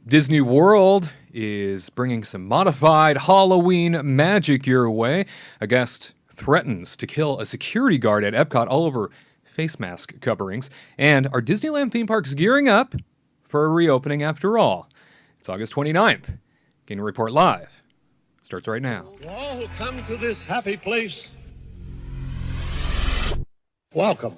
Disney World is bringing some modified Halloween magic your way. A guest threatens to kill a security guard at Epcot all over face mask coverings. And are Disneyland theme parks gearing up for a reopening after all? It's August 29th. Getting a report live. Starts right now. To all who come to this happy place, welcome.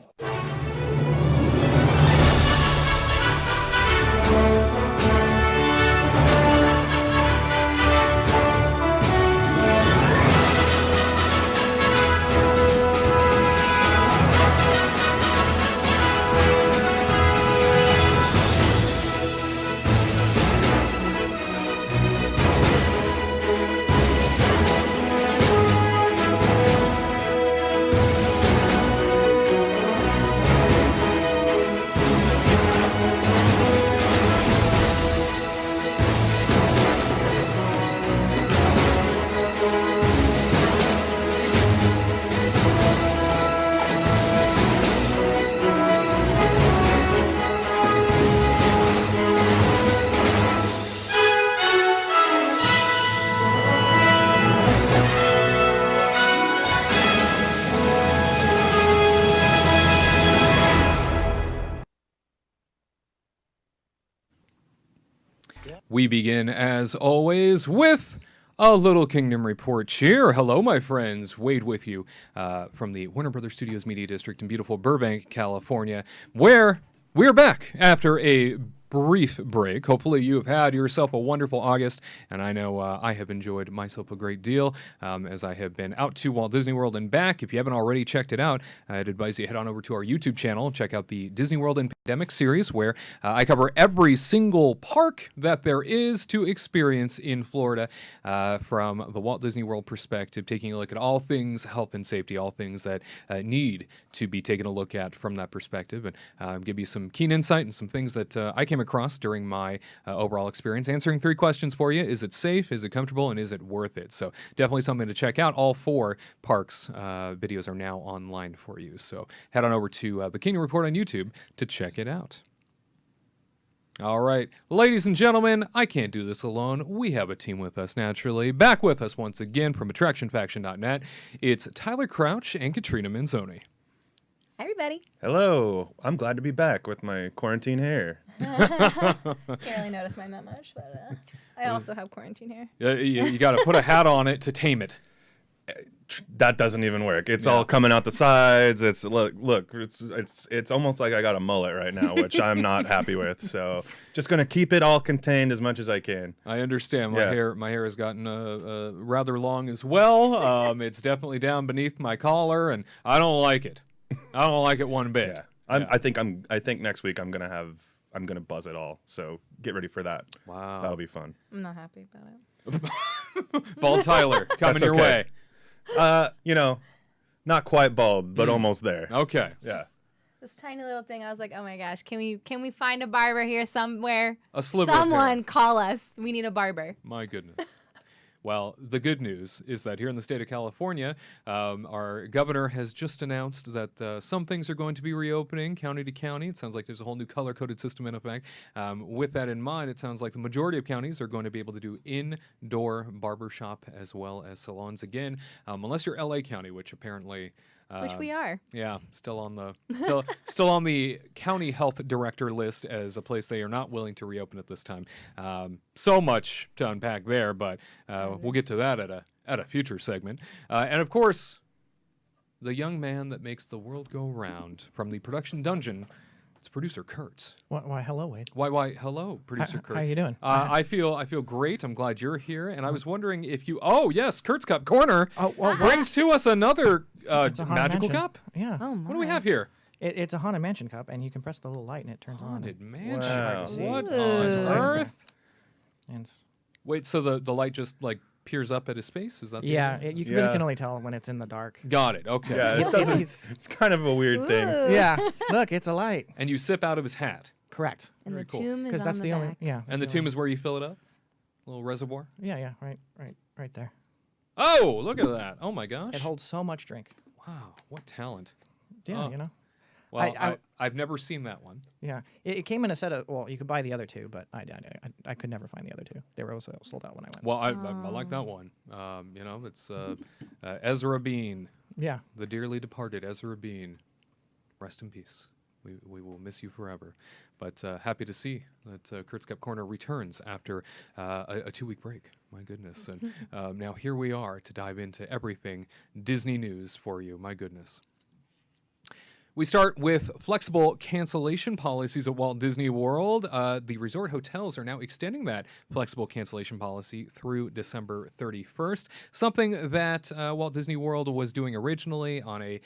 We begin, as always, with a little Kingdom report cheer. Hello, my friends. Wade with you from the Warner Brothers Studios Media District in beautiful Burbank, California, where we're back after a brief break. Hopefully you have had yourself a wonderful August, and I know I have enjoyed myself a great deal as I have been out to Walt Disney World and back. If you haven't already checked it out, I'd advise you head on over to our YouTube channel and check out the Disney World in Pandemic series, where I cover every single park that there is to experience in Florida from the Walt Disney World perspective, taking a look at all things health and safety, all things that need to be taken a look at from that perspective, and give you some keen insight and some things that I came across during my overall experience, answering 3 questions for you. Is it safe? Is it comfortable? And is it worth it? So definitely something to check out. All 4 parks videos are now online for you. So head on over to the Kingdom Report on YouTube to check it out. All right, ladies and gentlemen, I can't do this alone. We have a team with us, naturally. Back with us once again from AttractionFaction.net. It's Tyler Crouch and Katrina Manzone. Hi, everybody. Hello. I'm glad to be back with my quarantine hair. Can't really notice mine that much, but I also have quarantine hair. You got to put a hat on it to tame it. That doesn't even work. It's all coming out the sides. It's look. It's almost like I got a mullet right now, which I'm not happy with. So just gonna keep it all contained as much as I can. I understand. My hair has gotten rather long as well. It's definitely down beneath my collar, and I don't like it. I don't like it one bit. Yeah. I think next week I'm gonna buzz it all. So get ready for that. Wow. That'll be fun. I'm not happy about it. Bald Tyler coming your way. Not quite bald, but almost there. Okay. Yeah. This tiny little thing, I was like, oh my gosh, can we find a barber here somewhere? A sliver of Someone hair. call us. We need a barber. My goodness. Well, the good news is that here in the state of California, our governor has just announced that some things are going to be reopening county to county. It sounds like there's a whole new color-coded system in effect. With that in mind, it sounds like the majority of counties are going to be able to do indoor barbershop as well as salons again, unless you're LA County, which apparently... Which we are. Yeah, still on the county health director list as a place they are not willing to reopen at this time. So much to unpack there, but we'll get to that at a future segment. And of course, the young man that makes the world go round from the production dungeon. It's producer Curt. Why, hello, Wade. Why, hello, producer Curt. How you doing? I feel great. I'm glad you're here, and I was wondering if you. Oh yes, Kurt's Cup Corner brings to us another magical cup. Yeah. Oh my. What do we have here? It's a Haunted Mansion cup, and you can press the little light, and it turns Haunted on. Mansion. Wow. What on Ooh. earth? And it's, Wait, so the light just like peers up at his face? Is that the yeah, idea? you really can only tell when it's in the dark. Got it. Okay. Yeah, it doesn't. It's kind of a weird thing. Ooh. Yeah. Look, it's a light. And you sip out of his hat. Correct. And Very the cool. tomb is Because on that's the the only. back. Yeah. And the tomb is where you fill it up? A little reservoir? Yeah. Right there. Oh, look at that. Oh my gosh. It holds so much drink. Wow, what talent. Yeah, Oh. Well, I've never seen that one. Yeah, it came in a set of. Well, you could buy the other two, but I could never find the other two. They were also sold out when I went. Well, I like that one. It's Ezra Bean, Yeah. the dearly departed Ezra Bean. Rest in peace. We will miss you forever. But happy to see that Curt's Cup Corner returns after a 2-week break. My goodness. And now here we are to dive into everything Disney news for you. My goodness. We start with flexible cancellation policies at Walt Disney World. The resort hotels are now extending that flexible cancellation policy through December 31st, something that Walt Disney World was doing originally on a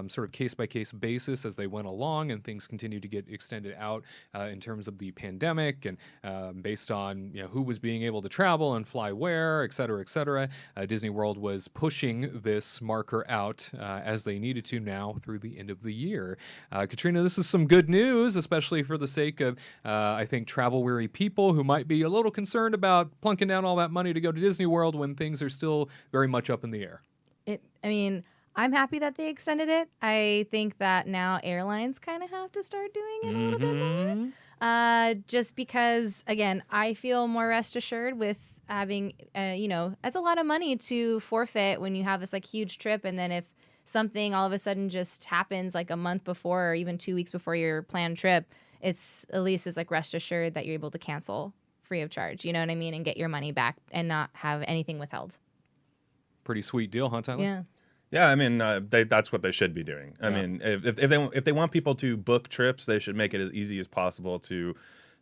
sort of case-by-case basis as they went along, and things continued to get extended out in terms of the pandemic and based on who was being able to travel and fly where, et cetera, et cetera. Disney World was pushing this marker out as they needed to now through the end of the year. Katrina, this is some good news, especially for the sake of, I think, travel-weary people who might be a little concerned about plunking down all that money to go to Disney World when things are still very much up in the air. I'm happy that they extended it. I think that now airlines kind of have to start doing it a little bit more. Just because, again, I feel more rest assured with having, that's a lot of money to forfeit when you have this huge trip, and then if something all of a sudden just happens a month before or even 2 weeks before your planned trip, it's at least rest assured that you're able to cancel free of charge, you know what I mean, and get your money back and not have anything withheld. Pretty sweet deal, huh, Tyler? Yeah. Yeah, I mean, that's what they should be doing. I mean, if they want people to book trips, they should make it as easy as possible to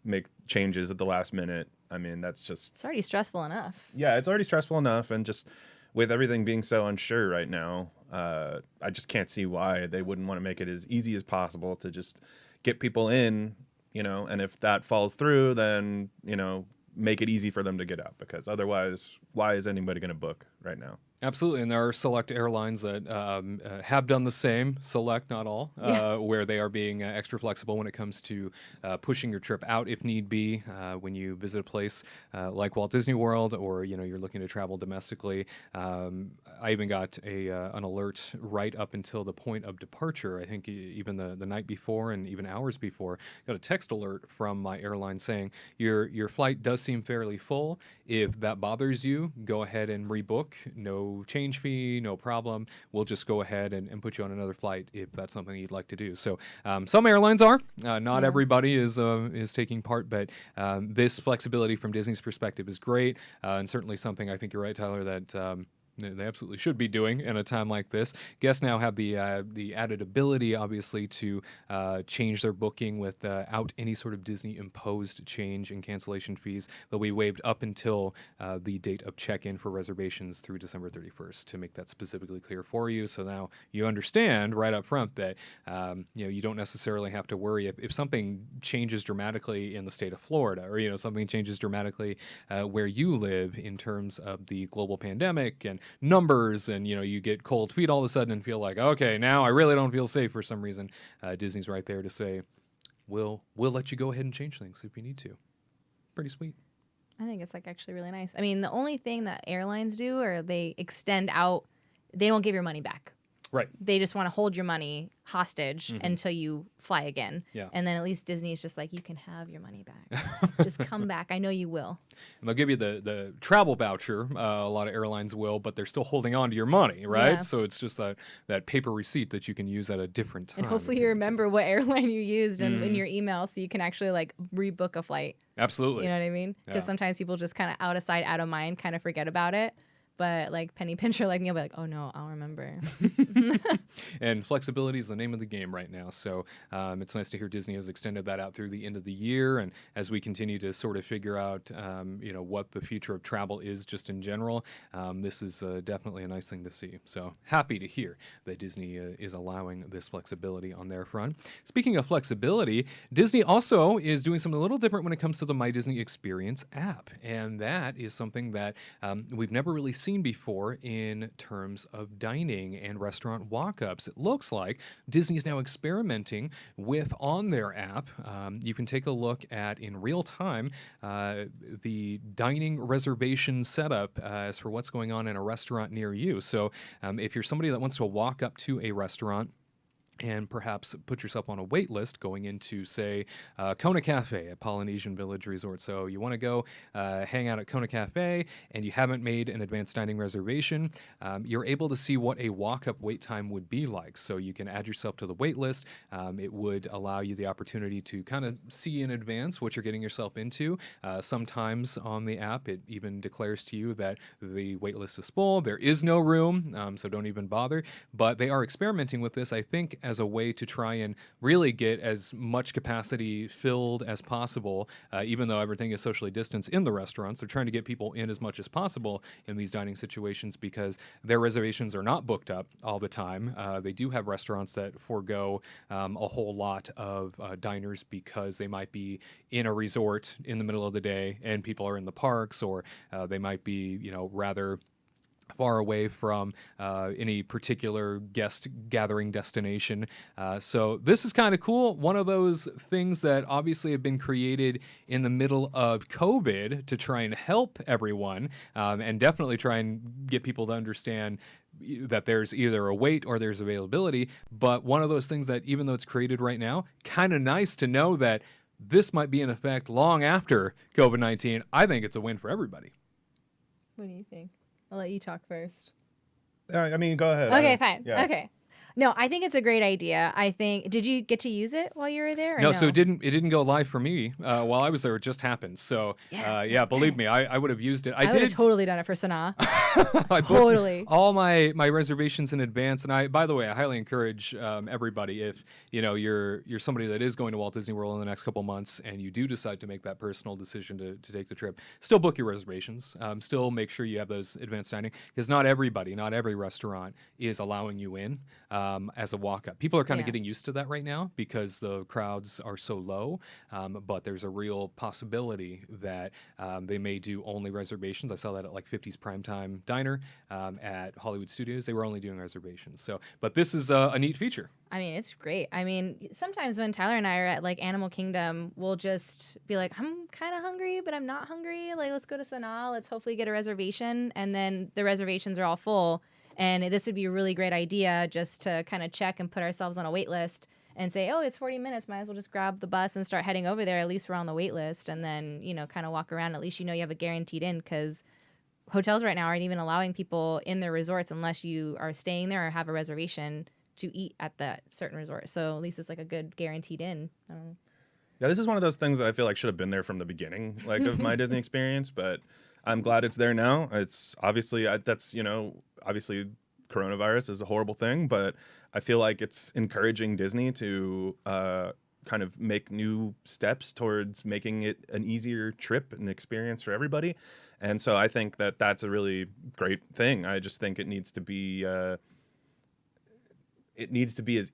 make changes at the last minute. I mean, that's just... It's already stressful enough. Yeah, it's already stressful enough, and just with everything being so unsure right now, I just can't see why they wouldn't want to make it as easy as possible to just get people in, and if that falls through, then, make it easy for them to get out, because otherwise, why is anybody going to book right now? Absolutely, and there are select airlines that have done the same, select, not all, where they are being extra flexible when it comes to pushing your trip out if need be when you visit a place like Walt Disney World, or you're looking to travel domestically. I even got an alert right up until the point of departure. I think even the night before and even hours before, got a text alert from my airline saying your flight does seem fairly full. If that bothers you, go ahead and rebook. No change fee, no problem. We'll just go ahead and put you on another flight if that's something you'd like to do. So some airlines are, not everybody is taking part, but this flexibility from Disney's perspective is great, and certainly something, I think you're right, Tyler, that they absolutely should be doing in a time like this. Guests now have the added ability, obviously, to change their booking without any sort of Disney-imposed change in cancellation fees. They'll be waived up until the date of check-in for reservations through December 31st, to make that specifically clear for you. So now you understand right up front that you don't necessarily have to worry if something changes dramatically in the state of Florida, or something changes dramatically where you live in terms of the global pandemic and numbers, and you get cold feet all of a sudden and feel like, okay, now I really don't feel safe for some reason. Disney's right there to say, we'll let you go ahead and change things if you need to. Pretty sweet. I think it's actually really nice. I mean, the only thing that airlines do, or they extend out, they don't give your money back. Right. They just want to hold your money hostage until you fly again. Yeah. And then at least Disney's just you can have your money back. Just come back. I know you will. And they'll give you the travel voucher. A lot of airlines will, but they're still holding on to your money, right? Yeah. So it's just that paper receipt that you can use at a different time. And hopefully you remember what airline you used in your email, so you can actually rebook a flight. Absolutely. You know what I mean? Because sometimes people just kind of out of sight, out of mind, kind of forget about it. But penny pincher like me, I'll be like, oh no, I'll remember. And flexibility is the name of the game right now. So it's nice to hear Disney has extended that out through the end of the year. And as we continue to sort of figure out, what the future of travel is just in general, this is definitely a nice thing to see. So happy to hear that Disney is allowing this flexibility on their front. Speaking of flexibility, Disney also is doing something a little different when it comes to the My Disney Experience app. And that is something that we've never really seen before in terms of dining and restaurant walk-ups. It looks like Disney's now experimenting with, on their app, you can take a look at in real time the dining reservation setup as for what's going on in a restaurant near you. So if you're somebody that wants to walk up to a restaurant, and perhaps put yourself on a wait list going into, say, Kona Cafe at Polynesian Village Resort. So you want to go hang out at Kona Cafe and you haven't made an advanced dining reservation, you're able to see what a walk-up wait time would be like. So you can add yourself to the wait list. It would allow you the opportunity to kind of see in advance what you're getting yourself into. Sometimes on the app, it even declares to you that the wait list is full. There is no room, so don't even bother. But they are experimenting with this, I think, as a way to try and really get as much capacity filled as possible, even though everything is socially distanced in the restaurants. They're trying to get people in as much as possible in these dining situations because their reservations are not booked up all the time. They do have restaurants that forego a whole lot of diners because they might be in a resort in the middle of the day and people are in the parks, or they might be, rather far away from any particular guest gathering destination. So this is kind of cool. One of those things that obviously have been created in the middle of COVID to try and help everyone, and definitely try and get people to understand that there's either a wait or there's availability. But one of those things that, even though it's created right now, kind of nice to know that this might be in effect long after COVID-19. I think it's a win for everybody. What do you think? I'll let you talk first. I mean, go ahead. Okay, fine. Yeah. Okay. No, I think it's a great idea. Did you get to use it while you were there? Or No, so it didn't go live for me while I was there. It just happened. So believe me, I would have used it. I would have totally done it for Sanaa. I Totally. booked all my reservations in advance, and by the way, I highly encourage everybody, if you're somebody that is going to Walt Disney World in the next couple months and you do decide to make that personal decision to take the trip, still book your reservations. Still make sure you have those advanced dining, because not every restaurant is allowing you in as a walk-up. People are kind of getting used to that right now because the crowds are so low, but there's a real possibility that they may do only reservations. I saw that at like 50's Primetime Diner at Hollywood Studios. They were only doing reservations. So, but this is a neat feature. I mean, it's great. I mean, sometimes when Tyler and I are at like Animal Kingdom, we'll just be like, I'm kind of hungry, but I'm not hungry. Like, let's go to Sanaa. Let's hopefully get a reservation. And then the reservations are all full. And this would be a really great idea just to kind of check and put ourselves on a wait list and say, oh, it's 40 minutes. Might as well just grab the bus and start heading over there. At least we're on the wait list. And then, kind of walk around. At least you have a guaranteed in, because hotels right now aren't even allowing people in their resorts unless you are staying there or have a reservation to eat at that certain resort. So at least it's like a good guaranteed in. I don't know. Yeah, this is one of those things that I feel like should have been there from the beginning, like of my Disney experience, but I'm glad it's there now. It's obviously, obviously coronavirus is a horrible thing, but I feel like it's encouraging Disney to kind of make new steps towards making it an easier trip and experience for everybody. And so I think that that's a really great thing. I just think it needs to be as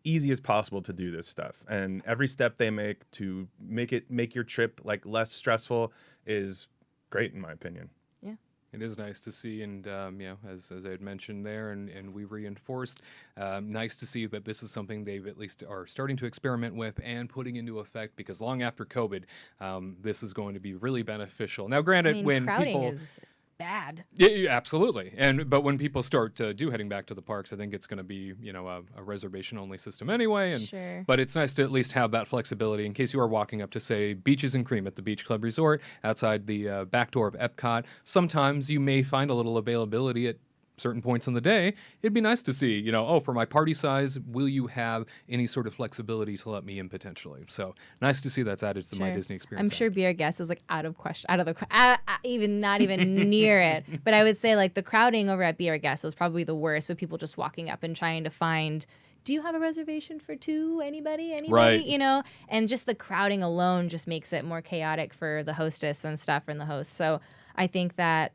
easy as possible to do this stuff. And every step they make to make your trip like less stressful is great, in my opinion. It is nice to see, and as I had mentioned there, and we reinforced, nice to see that this is something they've at least are starting to experiment with and putting into effect, because long after COVID, this is going to be really beneficial. Now, granted, when crowding people is bad. Yeah, absolutely. But when people start heading back to the parks, I think it's going to be a reservation only system anyway. And Sure. But it's nice to at least have that flexibility in case you are walking up to, say, Beaches and Cream at the Beach Club Resort outside the back door of Epcot. Sometimes you may find a little availability at certain points in the day. It'd be nice to see, for my party size, will you have any sort of flexibility to let me in potentially? So nice to see that's added to my Disney experience. I'm sure Be Our Guest is like out of even not even near it. But I would say like the crowding over at Be Our Guest was probably the worst, with people just walking up and trying to find, do you have a reservation for two? Anybody? Right. And just the crowding alone just makes it more chaotic for the hostess and stuff and the host. So I think that,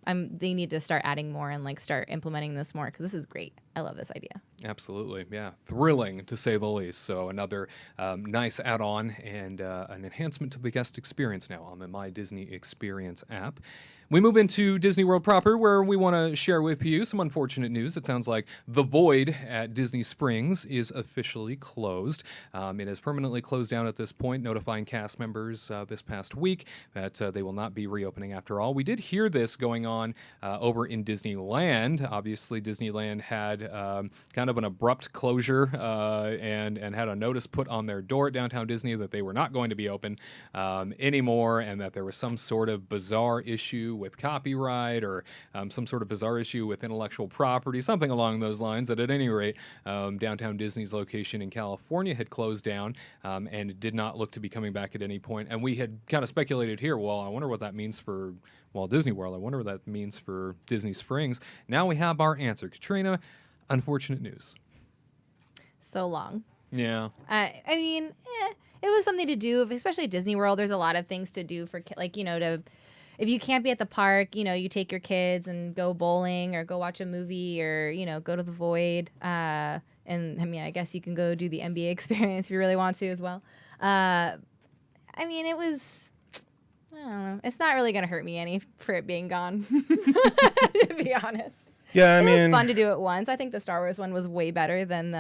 they need to start adding more and like start implementing this more, because this is great. I love this idea. Absolutely, yeah, thrilling to say the least. So another nice add-on and an enhancement to the guest experience now on the My Disney Experience app. We move into Disney World proper, where we want to share with you some unfortunate news. It sounds like the Void at Disney Springs is officially closed. It is permanently closed down at this point, notifying cast members this past week that they will not be reopening after all. We did hear this going on over in Disneyland. Obviously, Disneyland had kind of an abrupt closure and had a notice put on their door at Downtown Disney that they were not going to be open anymore, and that there was some sort of bizarre issue with copyright or some sort of bizarre issue with intellectual property, something along those lines. That at any rate, Downtown Disney's location in California had closed down and did not look to be coming back at any point. And we had kind of speculated here, well, I wonder what that means for Walt Disney World. I wonder what that means for Disney Springs. Now we have our answer. Katrina, unfortunate news. So long. Yeah. I mean, it was something to do, especially at Disney World. There's a lot of things to do for, like, you know, if you can't be at the park, you know, you take your kids and go bowling or go watch a movie or, you know, go to the Void. And I mean, I guess you can go do the NBA experience if you really want to as well. I mean, it was, I don't know. It's not really going to hurt me any for it being gone, to be honest. Yeah, It was fun to do it once. I think the Star Wars one was way better than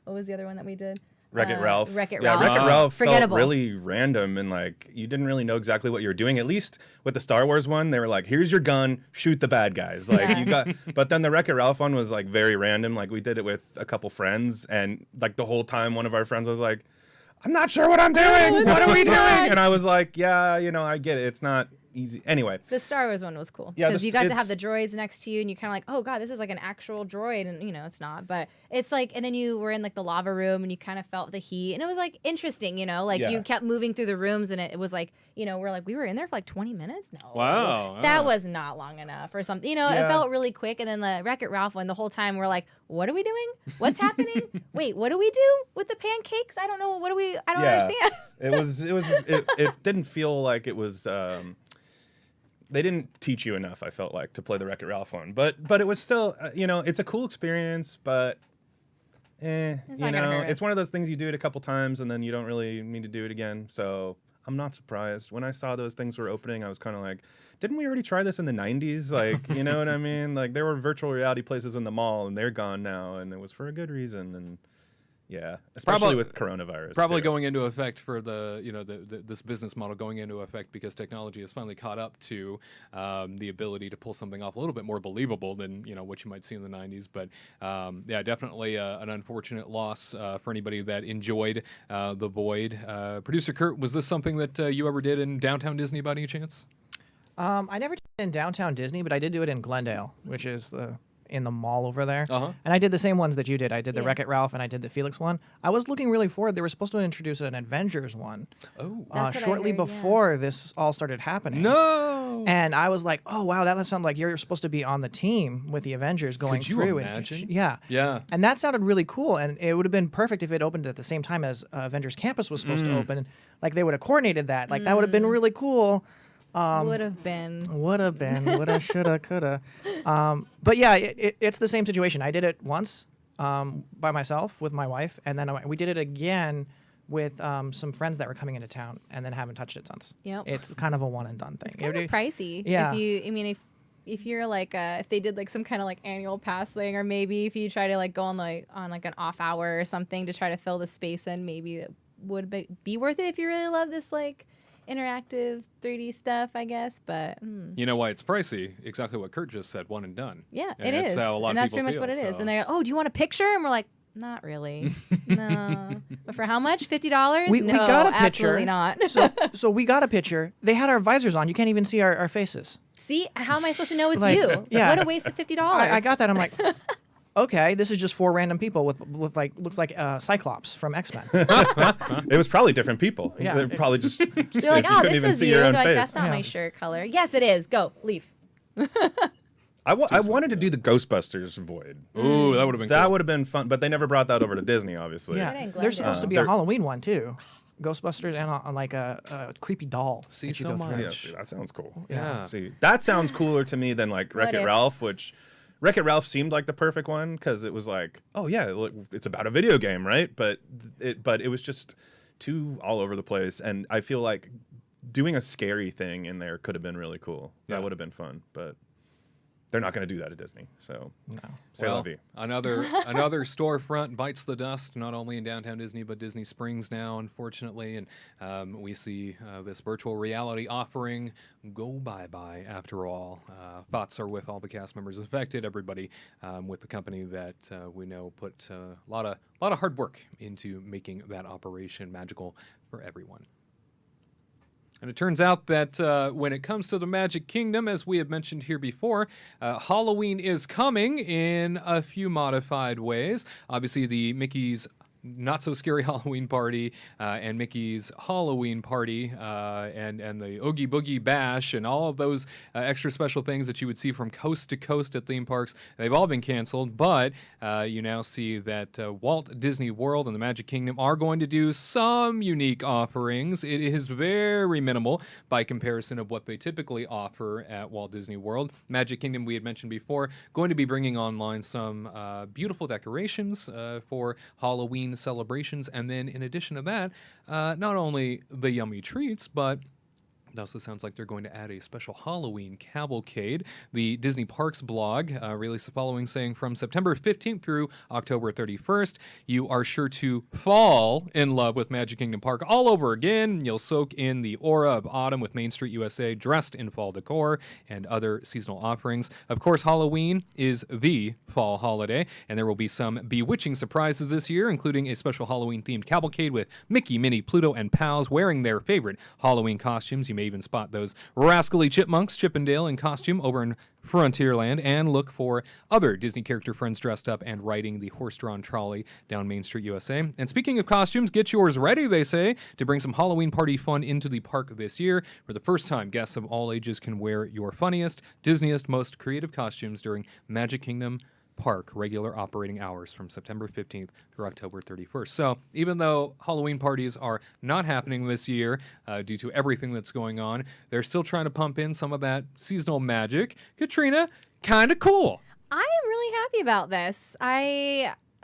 what was the other one that we did? Wreck-It Ralph. Wreck-It Yeah, Ralph. Wreck-It Ralph felt Forgettable. really random and like you didn't really know exactly what you were doing. At least with the Star Wars one, they were like, "Here's your gun, shoot the bad guys." Like Yeah. you got. But then the Wreck-It Ralph one was like very random. Like we did it with a couple friends, and like the whole time, one of our friends was like, "I'm not sure what I'm doing. What are we doing?" And I was like, "Yeah, you know, I get it. It's not easy." Anyway. The Star Wars one was cool Yeah, because you got to have it's- the droids next to you, and you kind of like, oh god, this is like an actual droid, and you know it's not, but it's like, and then you were in like the lava room, and you kind of felt the heat, and it was like interesting, you know, like Yeah. you kept moving through the rooms, and it was like, you know, we were in there for like 20 minutes. No, Wow. that was not long enough or something. You know, Yeah. it felt really quick, and then the Wreck-It Ralph one, the whole time we're like, what are we doing? What's happening? Wait, what do we do with the pancakes? I don't know. What do we? I don't understand. It didn't feel like it was. They didn't teach you enough. I felt like to play the Wreck-It Ralph one, but it was still, you know, it's a cool experience, but. You not gonna know, hurt it's us. one of those things you do it a couple times and then you don't really need to do it again. So I'm not surprised. When I saw those things were opening, I was kind of like, didn't we already try this in the 90s? Like, you know what I mean? Like there were virtual reality places in the mall and they're gone now and it was for a good reason. And yeah, especially with coronavirus. Probably too. going into effect for this business model going into effect because technology has finally caught up to the ability to pull something off a little bit more believable than, you know, what you might see in the 90s. But yeah, definitely an unfortunate loss for anybody that enjoyed the Void. Producer Curt, was this something that you ever did in Downtown Disney by any chance? I never did it in Downtown Disney, but I did do it in Glendale, which is in the mall over there. Uh-huh. And I did the same ones that you did. I did the Yeah. Wreck-It Ralph and I did the Felix one. I was looking really forward. They were supposed to introduce an Avengers one Oh. That's what I shortly heard, yeah. before this all started happening. No! And I was like, oh, wow, that sounds like you're supposed to be on the team with the Avengers going Could you through. imagine? Yeah. Yeah. And that sounded really cool. And it would have been perfect if it opened at the same time as Avengers Campus was supposed to open. Like they would have coordinated that. Like that would have been really cool. Would have been. Woulda, shoulda, coulda. But yeah, it's the same situation. I did it once by myself with my wife, and then we did it again with some friends that were coming into town, and then haven't touched it since. Yep. It's kind of a one and done thing. It's kind of pricey. Yeah. If you're like if they did like some kind of like annual pass thing, or maybe if you try to like go on like an off hour or something to try to fill the space in, maybe it would be worth it if you really love this like interactive 3D stuff, I guess. But You know why it's pricey? Exactly what Curt just said, one and done. yeah, And it it's is, how a lot and of that's people pretty much what feel, it is. so. And they're oh, do you want a picture? And we're like, not really. No. But for how much? $50? We No, got a picture. absolutely not. So we got a picture. They had our visors on. You can't even see our faces. See, how am I supposed to know it's Like, you? yeah. What a waste of $50. I got that. I'm like, okay, this is just 4 random people with like looks like Cyclops from X-Men. It was probably different people. Yeah. They're probably just. They're like, you oh, couldn't this even is see you. your They're own like, face. that's not Yeah. my shirt color. Yes, it is. Go, leave. I wanted to do the Ghostbusters Void. Ooh, that would have been That cool. would have been fun, but they never brought that over to Disney, obviously. Yeah, Right in there's Glendale. supposed to be a They're- Halloween one too. Ghostbusters and like a creepy doll. See, that you so go through. Yeah, much. see, that sounds cool. Yeah. See, that sounds cooler to me than like Wreck-It ifs? Ralph, which Wreck-It Ralph seemed like the perfect one because it was like, oh yeah, look, it's about a video game, right? But it was just too all over the place, and I feel like doing a scary thing in there could have been really cool. Yeah. That would have been fun, but they're not going to do that at Disney. So, c'est la Well, vie. another storefront bites the dust, not only in downtown Disney, but Disney Springs now, unfortunately. And we see this virtual reality offering go bye-bye after all. Thoughts are with all the cast members affected, everybody with the company that we know put a lot of hard work into making that operation magical for everyone. And it turns out that when it comes to the Magic Kingdom, as we have mentioned here before, Halloween is coming in a few modified ways. Obviously, the Mickey's Not So Scary Halloween Party and Mickey's Halloween Party and the Oogie Boogie Bash and all of those extra special things that you would see from coast to coast at theme parks, they've all been canceled. But you now see that Walt Disney World and the Magic Kingdom are going to do some unique offerings. It is very minimal by comparison of what they typically offer at Walt Disney World. Magic Kingdom, we had mentioned before, going to be bringing online some beautiful decorations for Halloween celebrations, and then in addition to that, not only the yummy treats, but it also sounds like they're going to add a special Halloween cavalcade. The Disney Parks blog released the following, saying, from September 15th through October 31st, you are sure to fall in love with Magic Kingdom Park all over again. You'll soak in the aura of autumn with Main Street USA dressed in fall decor and other seasonal offerings. Of course, Halloween is the fall holiday, and there will be some bewitching surprises this year, including a special Halloween-themed cavalcade with Mickey, Minnie, Pluto, and pals wearing their favorite Halloween costumes. You may even spot those rascally chipmunks, Chippendale in costume over in Frontierland, and look for other Disney character friends dressed up and riding the horse-drawn trolley down Main Street USA. And speaking of costumes, get yours ready, they say, to bring some Halloween party fun into the park this year. For the first time, guests of all ages can wear your funniest, Disneyest, most creative costumes during Magic Kingdom Park regular operating hours from September 15th through October 31st. So even though Halloween parties are not happening this year due to everything that's going on, they're still trying to pump in some of that seasonal magic. Katrina, kind of cool. I am really happy about this.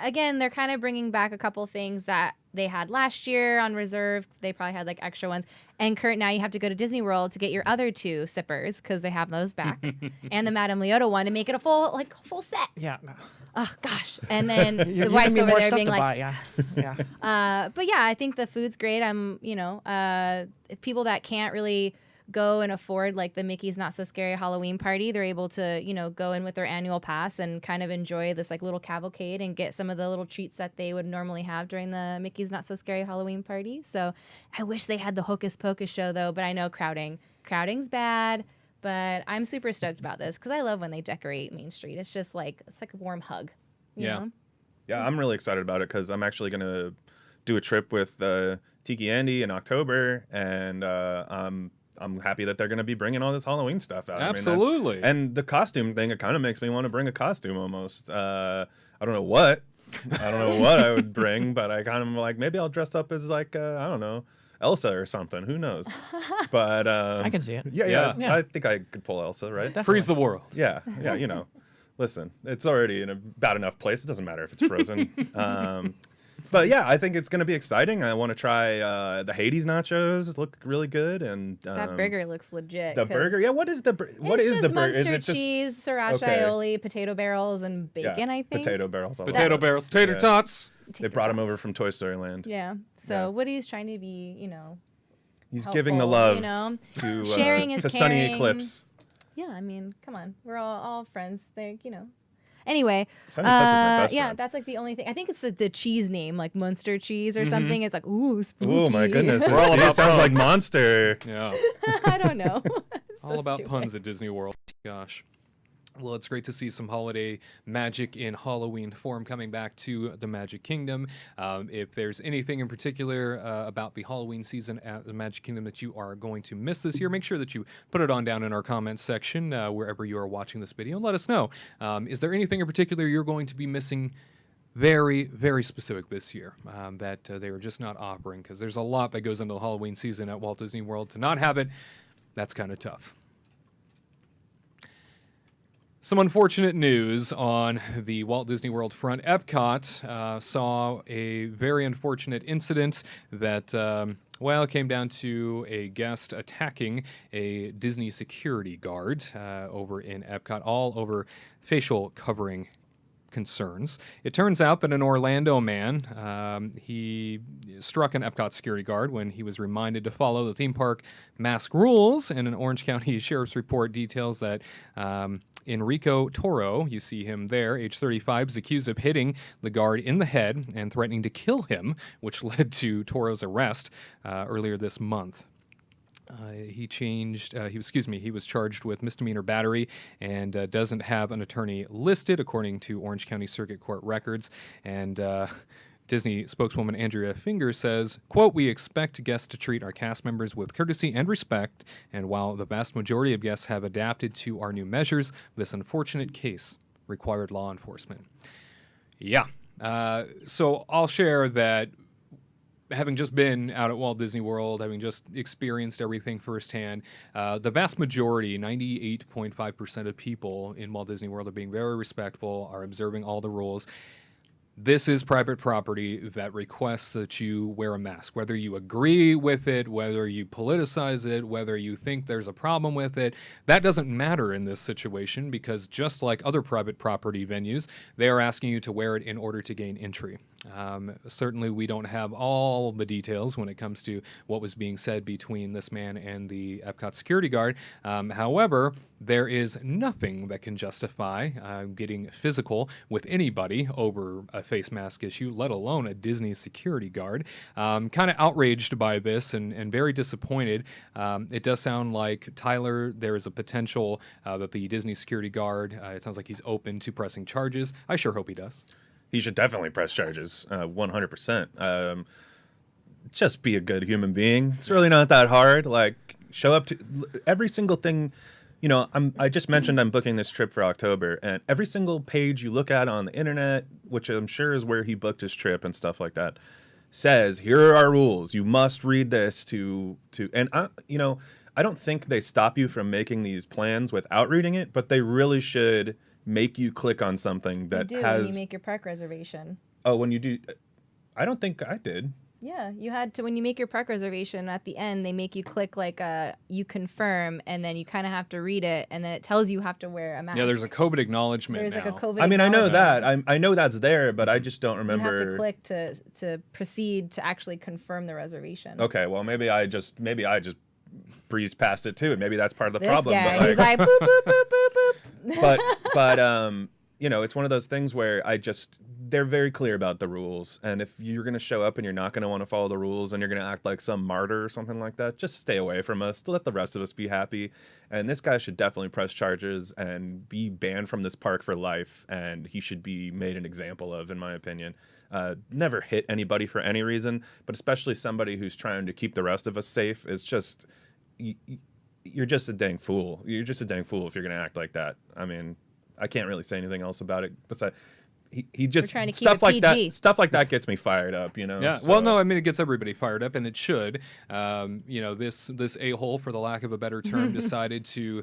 Again, they're kind of bringing back a couple things that they had last year on reserve. They probably had like extra ones. And Curt, now you have to go to Disney World to get your other two sippers because they have those back, and the Madame Leota one to make it a full set. Yeah. Oh gosh! And then You're the wife's giving me over more there stuff being to like, buy, yeah. but yeah, I think the food's great. If people that can't really go and afford like the Mickey's Not So Scary Halloween Party, they're able to, go in with their annual pass and kind of enjoy this like little cavalcade and get some of the little treats that they would normally have during the Mickey's Not So Scary Halloween Party. So I wish they had the Hocus Pocus show though, but I know crowding's bad, but I'm super stoked about this because I love when they decorate Main Street. It's just like, it's like a warm hug. You know? Yeah, I'm really excited about it because I'm actually going to do a trip with Tiki Andy in October, and I'm happy that they're going to be bringing all this Halloween stuff out. Absolutely. And the costume thing, it kind of makes me want to bring a costume almost. I don't know what. I would bring, but I kind of like, maybe I'll dress up as like, I don't know, Elsa or something. Who knows? But I can see it. Yeah. Yeah. I think I could pull Elsa, right? Definitely. Freeze the world. Yeah, listen, it's already in a bad enough place. It doesn't matter if it's frozen. But yeah, I think it's going to be exciting. I want to try the Hades nachos. Look really good, and That burger looks legit. The burger, yeah. What is the what is the burger? Is Munster it just cheese, sriracha Okay. aioli, potato barrels, and bacon? I think potato barrels? Potato barrels, tater Yeah. tots. They brought him over from Toy Story Land. Yeah. So Yeah. Woody's trying to be, He's helpful, giving the love to Sharing is to Sunny caring. Eclipse. Yeah, I mean, come on, we're all friends. Anyway, Sunny Eclipse is my best yeah, friend. that's like the only thing. I think it's the cheese name, like Munster cheese or something. It's like, ooh, spooky. Oh my goodness! We're all See, about it sounds like puns. Monster. Yeah. I don't know. It's so All about stupid. puns at Disney World. Gosh. Well, it's great to see some holiday magic in Halloween form coming back to the Magic Kingdom. If there's anything in particular about the Halloween season at the Magic Kingdom that you are going to miss this year, make sure that you put it on down in our comments section wherever you are watching this video and let us know. Is there anything in particular you're going to be missing very, very specific this year that they are just not offering? Because there's a lot that goes into the Halloween season at Walt Disney World. To not have it, that's kind of tough. Some unfortunate news on the Walt Disney World front. Epcot saw a very unfortunate incident that, came down to a guest attacking a Disney security guard over in Epcot, all over facial covering concerns. It turns out that an Orlando man, he struck an Epcot security guard when he was reminded to follow the theme park mask rules, and an Orange County Sheriff's report details that Enrico Toro, you see him there, age 35, is accused of hitting the guard in the head and threatening to kill him, which led to Toro's arrest earlier this month. He was charged with misdemeanor battery and doesn't have an attorney listed, according to Orange County Circuit Court records. And Disney spokeswoman Andrea Finger says, quote, "We expect guests to treat our cast members with courtesy and respect, and while the vast majority of guests have adapted to our new measures, this unfortunate case required law enforcement." Yeah. So I'll share that having just been out at Walt Disney World, having just experienced everything firsthand, the vast majority, 98.5% of people in Walt Disney World are being very respectful, are observing all the rules. This is private property that requests that you wear a mask. Whether you agree with it, whether you politicize it, whether you think there's a problem with it, that doesn't matter in this situation, because just like other private property venues, they are asking you to wear it in order to gain entry. Certainly we don't have all the details when it comes to what was being said between this man and the Epcot security guard. However, there is nothing that can justify getting physical with anybody over a face mask issue, let alone a Disney security guard. Kind of outraged by this and very disappointed. It does sound like, Tyler, there is a potential that the Disney security guard, it sounds like he's open to pressing charges. I sure hope he does. He should definitely press charges, 100%. Just be a good human being. It's really not that hard. Like, show up to every single thing. You know, I just mentioned I'm booking this trip for October, and every single page you look at on the internet, which I'm sure is where he booked his trip and stuff like that, says, here are our rules. You must read this and I don't think they stop you from making these plans without reading it, but they really should make you click on something that when you make your park reservation. Oh, when you do, I don't think I did. Yeah, you had to, when you make your park reservation at the end, they make you click you confirm, and then you kind of have to read it, and then it tells you have to wear a mask. Yeah, there's a COVID acknowledgement There's now. like a COVID I mean, I know acknowledgement. that. I know that's there, but I just don't remember. You have to click to proceed to actually confirm the reservation. Okay, well, maybe I just breezed past it too, and maybe that's part of the This problem. guy, But he's like, boop, boop, boop, boop, boop. but it's one of those things where they're very clear about the rules, and if you're going to show up and you're not going to want to follow the rules and you're going to act like some martyr or something like that, just stay away from us to let the rest of us be happy. And this guy should definitely press charges and be banned from this park for life, and he should be made an example of, in my opinion. Never hit anybody for any reason, but especially somebody who's trying to keep the rest of us safe. It's just, you're just a dang fool. You're just a dang fool if you're going to act like that. I mean, I can't really say anything else about it besides he just trying to keep stuff it like PG. that. Stuff like that gets me fired up, Yeah. So. Well, no, I mean, it gets everybody fired up, and it should. This a-hole, for the lack of a better term, decided to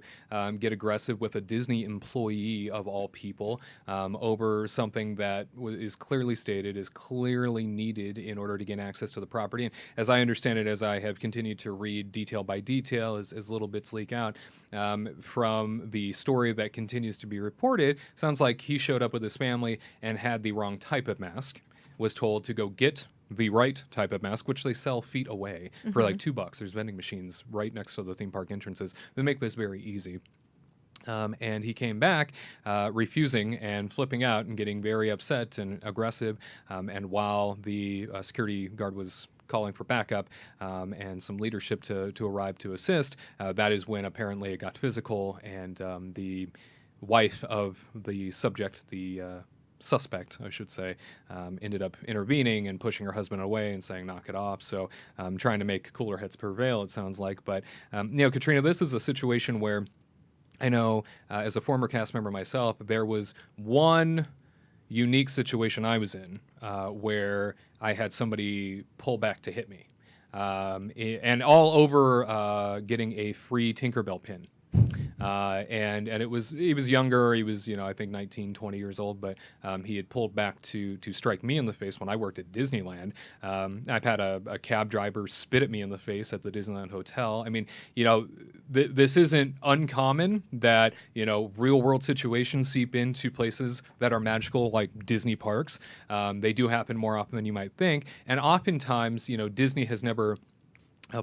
get aggressive with a Disney employee of all people over something that is clearly stated, is clearly needed in order to gain access to the property. And as I understand it, as I have continued to read detail by detail, as little bits leak out, from the story that continues to be reported, sounds like he showed up with his family and had the wrong type of mask, was told to go get the right type of mask, which they sell feet away for like $2. There's vending machines right next to the theme park entrances that make this very easy. And he came back refusing and flipping out and getting very upset and aggressive. And while the security guard was calling for backup and some leadership to arrive to assist, that is when apparently it got physical, and the wife of the subject, the suspect, I should say, ended up intervening and pushing her husband away and saying, knock it off. So trying to make cooler heads prevail, it sounds like. But, Katrina, this is a situation where I know as a former cast member myself, there was one unique situation I was in where I had somebody pull back to hit me. And all over getting a free Tinkerbell pin. and he was younger. He was, I think 19, 20 years old, but he had pulled back to strike me in the face when I worked at Disneyland. I've had a cab driver spit at me in the face at the Disneyland Hotel. I mean, this isn't uncommon that, real world situations seep into places that are magical like Disney parks. They do happen more often than you might think. And oftentimes, Disney has never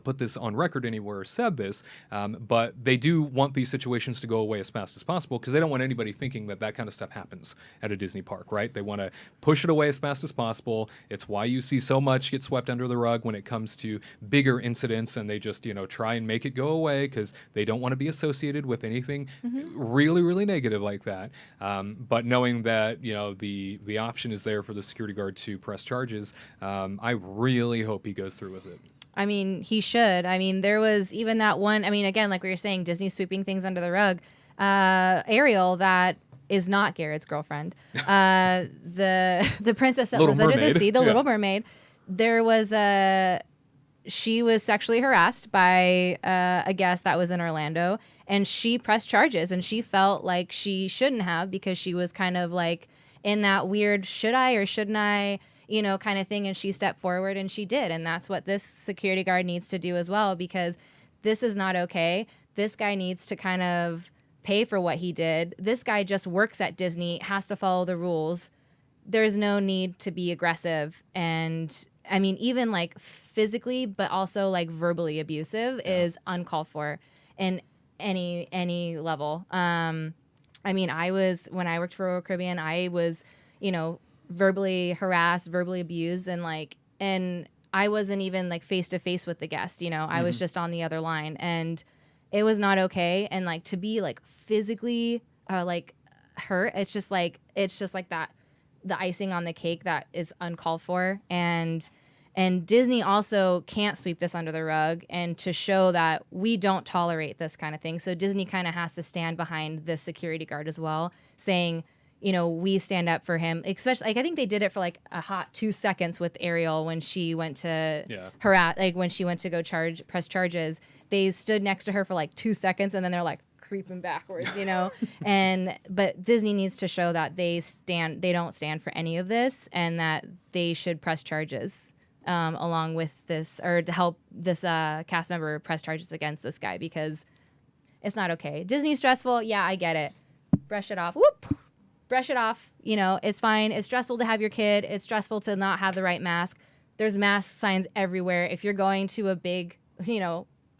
put this on record anywhere or said this, but they do want these situations to go away as fast as possible because they don't want anybody thinking that kind of stuff happens at a Disney park, right? They want to push it away as fast as possible. It's why you see so much get swept under the rug when it comes to bigger incidents, and they just, try and make it go away because they don't want to be associated with anything really, really negative like that. But knowing that, the option is there for the security guard to press charges, I really hope he goes through with it. I mean, he should. I mean, there was even that one. I mean, again, like we were saying, Disney sweeping things under the rug. Ariel, that is not Gared's girlfriend. The princess that lives under the sea, the Little Mermaid. She was sexually harassed by a guest that was in Orlando, and she pressed charges, and she felt like she shouldn't have because she was kind of like in that weird should I or shouldn't I, kind of thing. And she stepped forward and she did. And that's what this security guard needs to do as well, because this is not okay. This guy needs to kind of pay for what he did. This guy just works at Disney, has to follow the rules. There's no need to be aggressive. And I mean, even like physically, but also like verbally abusive is uncalled for in any level. I mean, when I worked for Royal Caribbean, I was, verbally harassed, verbally abused, and I wasn't even like face to face with the guest, I was just on the other line, and it was not okay. And like to be like physically like hurt, it's just like that, the icing on the cake that is uncalled for. And Disney also can't sweep this under the rug, and to show that we don't tolerate this kind of thing. So Disney kind of has to stand behind the security guard as well, saying, we stand up for him. Especially, like, I think they did it for like a hot 2 seconds with Ariel when she went to harass, like when she went to go press charges. They stood next to her for like 2 seconds, and then they're like creeping backwards, but Disney needs to show that they don't stand for any of this, and that they should press charges along with this, or to help this cast member press charges against this guy, because it's not okay. Disney's stressful. Yeah, I get it. Brush it off. Whoop. Brush it off. It's fine. It's stressful to have your kid. It's stressful to not have the right mask. There's mask signs everywhere. If you're going to a big,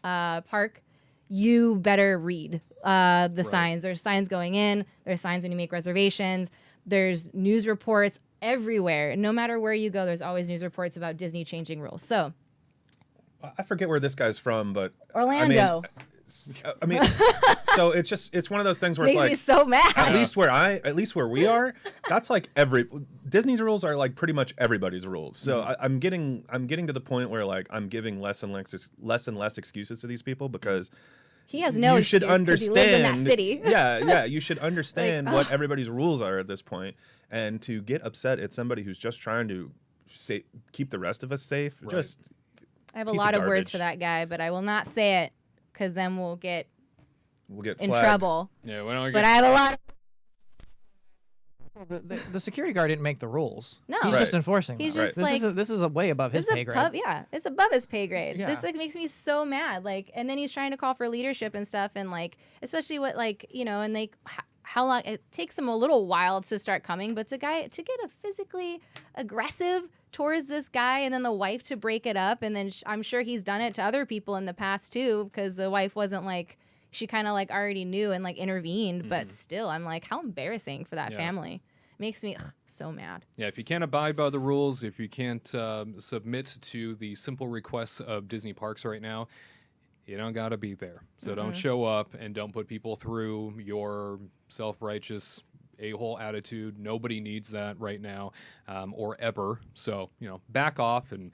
park, you better read the signs. There's signs going in. There's signs when you make reservations. There's news reports everywhere. No matter where you go, there's always news reports about Disney changing rules. So I forget where this guy's from, but Orlando. I mean, so it's one of those things where Makes it's like, me so mad. at least where we are, that's like Disney's rules are like pretty much everybody's rules. So I'm getting to the point where like I'm giving less and less excuses to these people, because he has no excuse, 'cause he lives in that city. yeah, you should understand what everybody's rules are at this point, and to get upset at somebody who's just trying to keep the rest of us safe. Right. I have a lot of words for that guy, but I will not say it, because then we'll get in flagged. trouble. Yeah, we don't But I have a lot of The security guard didn't make the rules. No. He's Right. just enforcing He's them. just like- this is a way above his pay grade. it's above his pay grade. Yeah. This like makes me so mad. Like, and then he's trying to call for leadership and stuff, and like, especially what like and like how long it takes him a little while to start coming, but to get a physically aggressive towards this guy, and then the wife to break it up, and then I'm sure he's done it to other people in the past too, because the wife wasn't like, she kind of like already knew and like intervened, but still, I'm like, how embarrassing for that family. Makes me so mad. Yeah, if you can't abide by the rules, if you can't submit to the simple requests of Disney parks right now, you don't got to be there. So don't show up, and don't put people through your self-righteous a-hole attitude. Nobody needs that right now, or ever. So, back off and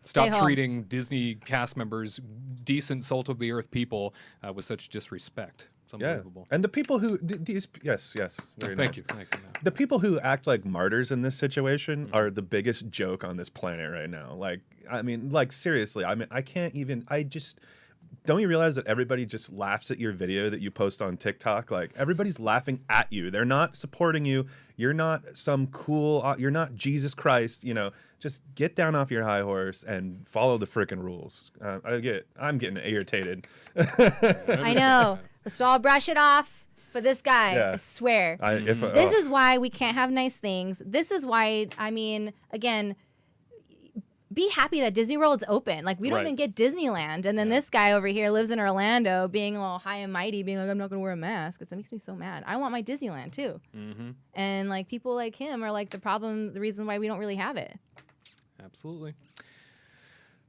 stop treating Disney cast members, decent, salt-of-the-earth people, with such disrespect. It's unbelievable. And the people who yes, very nice. Thank you. The people who act like martyrs in this situation are the biggest joke on this planet right now. Like, I mean, like seriously. I mean, I can't even. don't you realize that everybody just laughs at your video that you post on TikTok? Like, everybody's laughing at you. They're not supporting you. You're not some cool, you're not Jesus Christ, you know. Just get down off your high horse and follow the freaking rules. I'm getting irritated. I know. Let's all brush it off. But this guy, Yeah. I swear. If This is why we can't have nice things. This is why, I mean, again, be happy that Disney World's open. Like, we don't Right. even get Disneyland. And then this guy over here lives in Orlando being all high and mighty, being like, I'm not going to wear a mask. Because that makes me so mad. I want my Disneyland, too. And, like, people like him are, like, the reason why we don't really have it. Absolutely.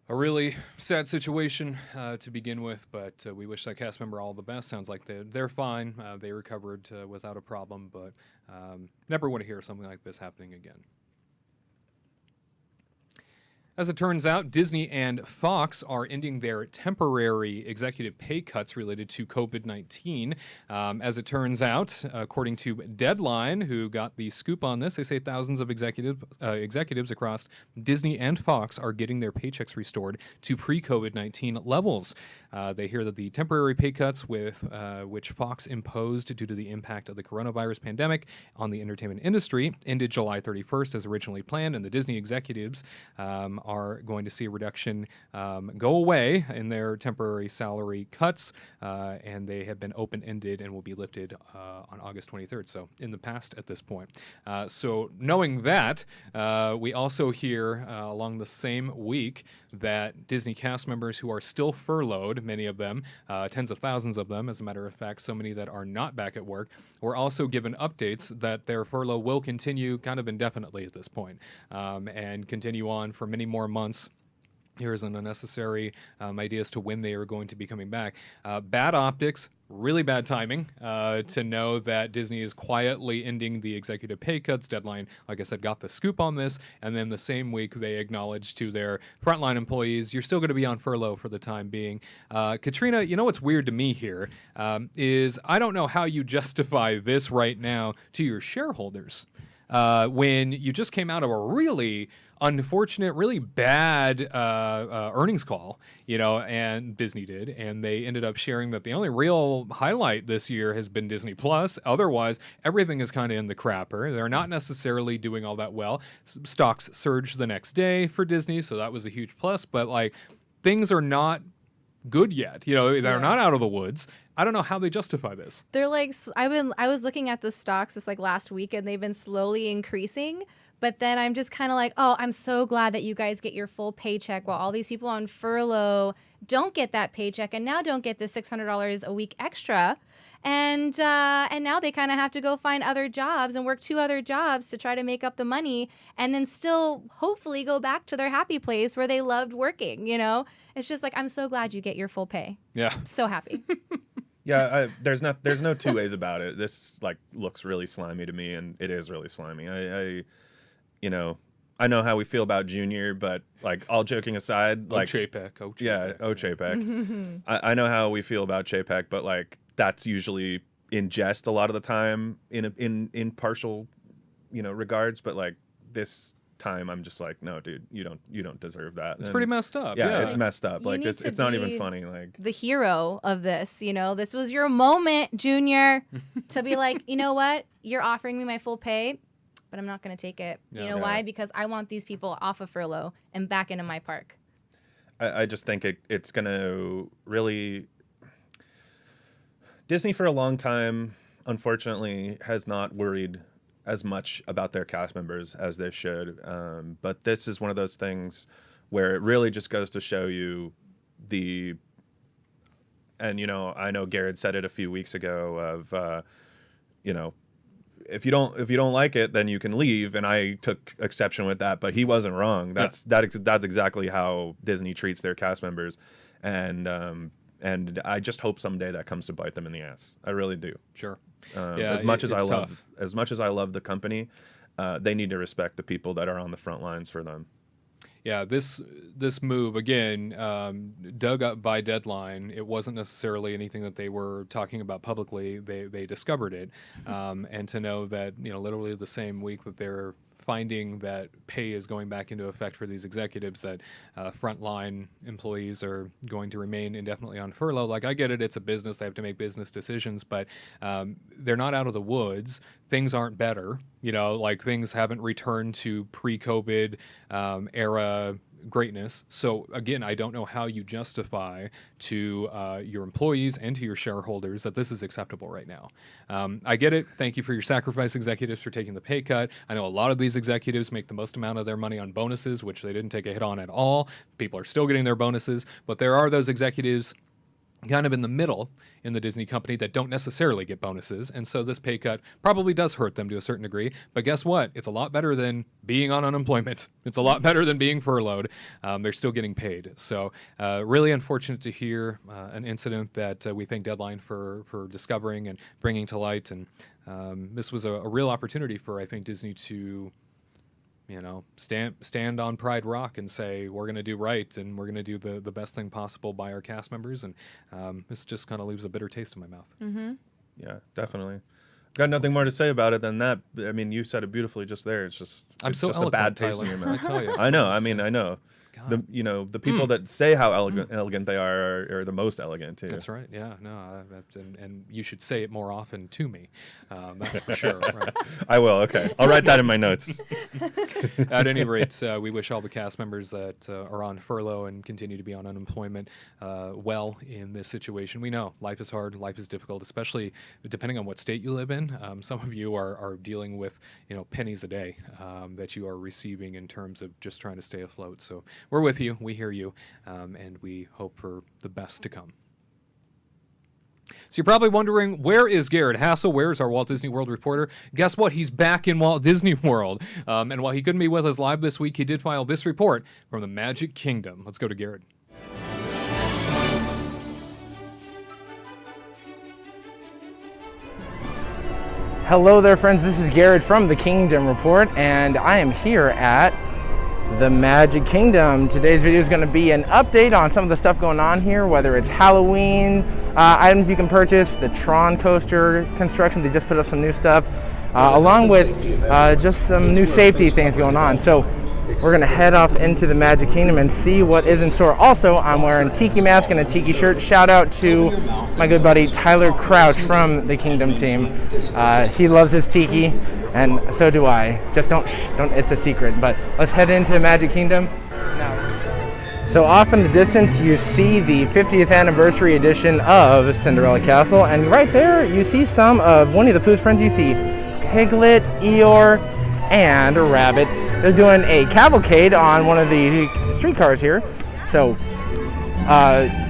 A really sad situation to begin with, but we wish that cast member all the best. Sounds like they're fine. They recovered without a problem, but never want to hear something like this happening again. As it turns out, Disney and Fox are ending their temporary executive pay cuts related to COVID-19. As it turns out, according to Deadline, who got the scoop on this, they say thousands of executives across Disney and Fox are getting their paychecks restored to pre-COVID-19 levels. They hear that the temporary pay cuts which Fox imposed due to the impact of the coronavirus pandemic on the entertainment industry ended July 31st as originally planned, and the Disney executives are going to see a reduction go away in their temporary salary cuts, and they have been open-ended and will be lifted on August 23rd, so in the past at this point. So knowing that, we also hear along the same week that Disney cast members who are still furloughed, many of them, tens of thousands of them, as a matter of fact, so many that are not back at work, were also given updates that their furlough will continue kind of indefinitely at this point, and continue on for many more months. Here's an unnecessary idea as to when they are going to be coming back. Bad optics, really bad timing to know that Disney is quietly ending the executive pay cuts. Deadline, like I said, got the scoop on this, and then the same week they acknowledged to their frontline employees, you're still going to be on furlough for the time being. Katrina, you know what's weird to me here is I don't know how you justify this right now to your shareholders. When you just came out of a really unfortunate, really bad earnings call, you know, and Disney did, and they ended up sharing that the only real highlight this year has been Disney Plus. Otherwise, everything is kind of in the crapper. They're not necessarily doing all that well. Stocks surged the next day for Disney, so that was a huge plus, but like things are not good yet. You know, they're not out of the woods. I don't know how they justify this. They're like, I was looking at the stocks this like last week, and they've been slowly increasing. But then I'm just kind of like, oh, I'm so glad that you guys get your full paycheck while all these people on furlough don't get that paycheck and now don't get the $600 a week extra. And now they kind of have to go find other jobs and work 2 other jobs to try to make up the money and then still hopefully go back to their happy place where they loved working, you know? It's just like, I'm so glad you get your full pay. Yeah. I'm so happy. Yeah, there's no two ways about it. This like looks really slimy to me, and it is really slimy. You know, I know how we feel about Junior, but like all joking aside, like Chapek. Yeah, Chapek. I know how we feel about Chapek, but like that's usually in jest a lot of the time, in partial, you know, regards. But like this time, I'm just like, no, dude, you don't deserve that. It's pretty messed up. Yeah, it's messed up. You Like need it's to not even be funny. Like the hero of this, you know, this was your moment, Junior, to be like, you know what, you're offering me my full pay, but I'm not going to take it. Yeah. You know why? Because I want these people off of furlough and back into my park. I just think it's going to really... Disney for a long time, unfortunately, has not worried as much about their cast members as they should. But this is one of those things where it really just goes to show you and, you know, I know Gared said it a few weeks ago of, you know, if you don't like it, then you can leave. And I took exception with that, but he wasn't wrong. That's exactly how Disney treats their cast members. And I just hope someday that comes to bite them in the ass. I really do. Sure. As much as I love the company, they need to respect the people that are on the front lines for them. Yeah, this move, again, dug up by Deadline. It wasn't necessarily anything that they were talking about publicly. They discovered it. And to know that, you know, literally the same week that they're finding that pay is going back into effect for these executives, that frontline employees are going to remain indefinitely on furlough. Like, I get it, it's a business, they have to make business decisions, but they're not out of the woods. Things aren't better, like things haven't returned to pre-COVID era greatness. So again, I don't know how you justify to your employees and to your shareholders that this is acceptable right now. I get it. Thank you for your sacrifice, executives, for taking the pay cut. I know a lot of these executives make the most amount of their money on bonuses, which they didn't take a hit on at all. People are still getting their bonuses, but there are those executives kind of in the middle in the Disney company that don't necessarily get bonuses. And so this pay cut probably does hurt them to a certain degree. But guess what? It's a lot better than being on unemployment. It's a lot better than being furloughed. They're still getting paid. So really unfortunate to hear an incident that we thank Deadline for discovering and bringing to light. And this was a real opportunity for, I think, Disney to stand on Pride Rock and say, we're going to do right and we're going to do the best thing possible by our cast members. And this just kind of leaves a bitter taste in my mouth. Mm-hmm. Yeah, definitely. Got nothing more to say about it than that. I mean, you said it beautifully just there. It's just a bad taste in your mouth. I tell you. I know. I mean, I know. The people that say how elegant they are the most elegant too. That's right. Yeah. No. And you should say it more often to me. That's for sure. Right. I will. Okay. I'll write that in my notes. At any rate, we wish all the cast members that are on furlough and continue to be on unemployment well in this situation. We know life is hard, life is difficult, especially depending on what state you live in. Some of you are dealing with pennies a day that you are receiving in terms of just trying to stay afloat. So we're with you, we hear you, and we hope for the best to come. So you're probably wondering, where is Gared? Hassel, where is our Walt Disney World reporter? Guess what? He's back in Walt Disney World. And while he couldn't be with us live this week, he did file this report from the Magic Kingdom. Let's go to Gared. Hello there, friends. This is Gared from the Kingdom Report, and I am here at the Magic Kingdom. Today's video is going to be an update on some of the stuff going on here, whether it's Halloween items you can purchase, the Tron coaster construction. They just put up some new stuff, along with just some new safety things going on. So we're going to head off into the Magic Kingdom and see what is in store. Also, I'm wearing a tiki mask and a tiki shirt. Shout out to my good buddy Tyler Crouch from the Kingdom team. He loves his tiki, and so do I. Just don't, it's a secret. But let's head into Magic Kingdom now. So off in the distance, you see the 50th anniversary edition of Cinderella Castle, and right there, you see some of Winnie the Pooh's friends. You see Piglet, Eeyore, and Rabbit. They're doing a cavalcade on one of the streetcars here. So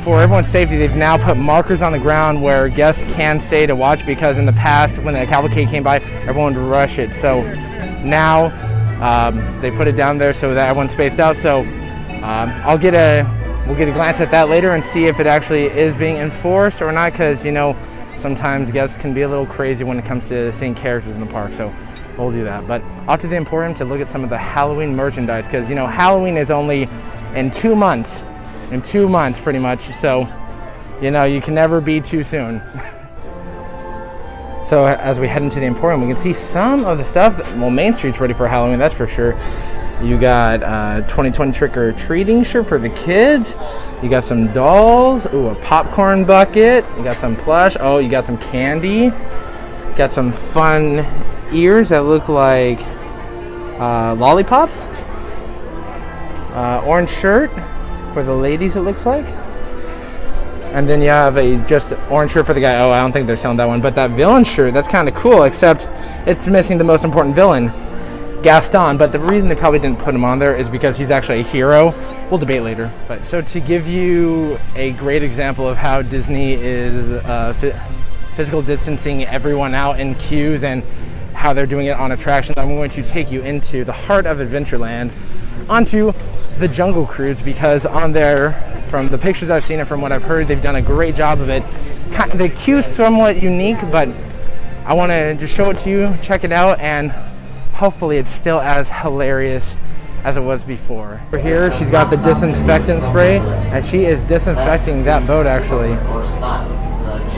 for everyone's safety, they've now put markers on the ground where guests can stay to watch, because in the past, when the cavalcade came by, everyone would rush it. So now they put it down there so that everyone's spaced out. So we'll get a glance at that later and see if it actually is being enforced or not, because sometimes guests can be a little crazy when it comes to seeing characters in the park. So we'll do that. But off to the Emporium to look at some of the Halloween merchandise, because Halloween is only in 2 months. In 2 months, pretty much. So you can never be too soon. So as we head into the Emporium, we can see some of the stuff. Main Street's ready for Halloween, that's for sure. You got 2020 trick-or-treating shirt for the kids. You got some dolls. Ooh, a popcorn bucket. You got some plush. Oh, you got some candy. Got some fun ears that look like lollipops. Orange shirt for the ladies, it looks like. And then you have a just orange shirt for the guy. Oh, I don't think they're selling that one. But that villain shirt, that's kind of cool, except it's missing the most important villain, Gaston. But the reason they probably didn't put him on there is because he's actually a hero. We'll debate later. But so to give you a great example of how Disney is physical distancing everyone out in queues and how they're doing it on attractions, I'm going to take you into the heart of Adventureland, onto the Jungle Cruise, because on there, from the pictures I've seen and from what I've heard, they've done a great job of it. The queue's somewhat unique, but I want to just show it to you, check it out, and hopefully it's still as hilarious as it was before. Over here, she's got the disinfectant spray, and she is disinfecting that boat, actually.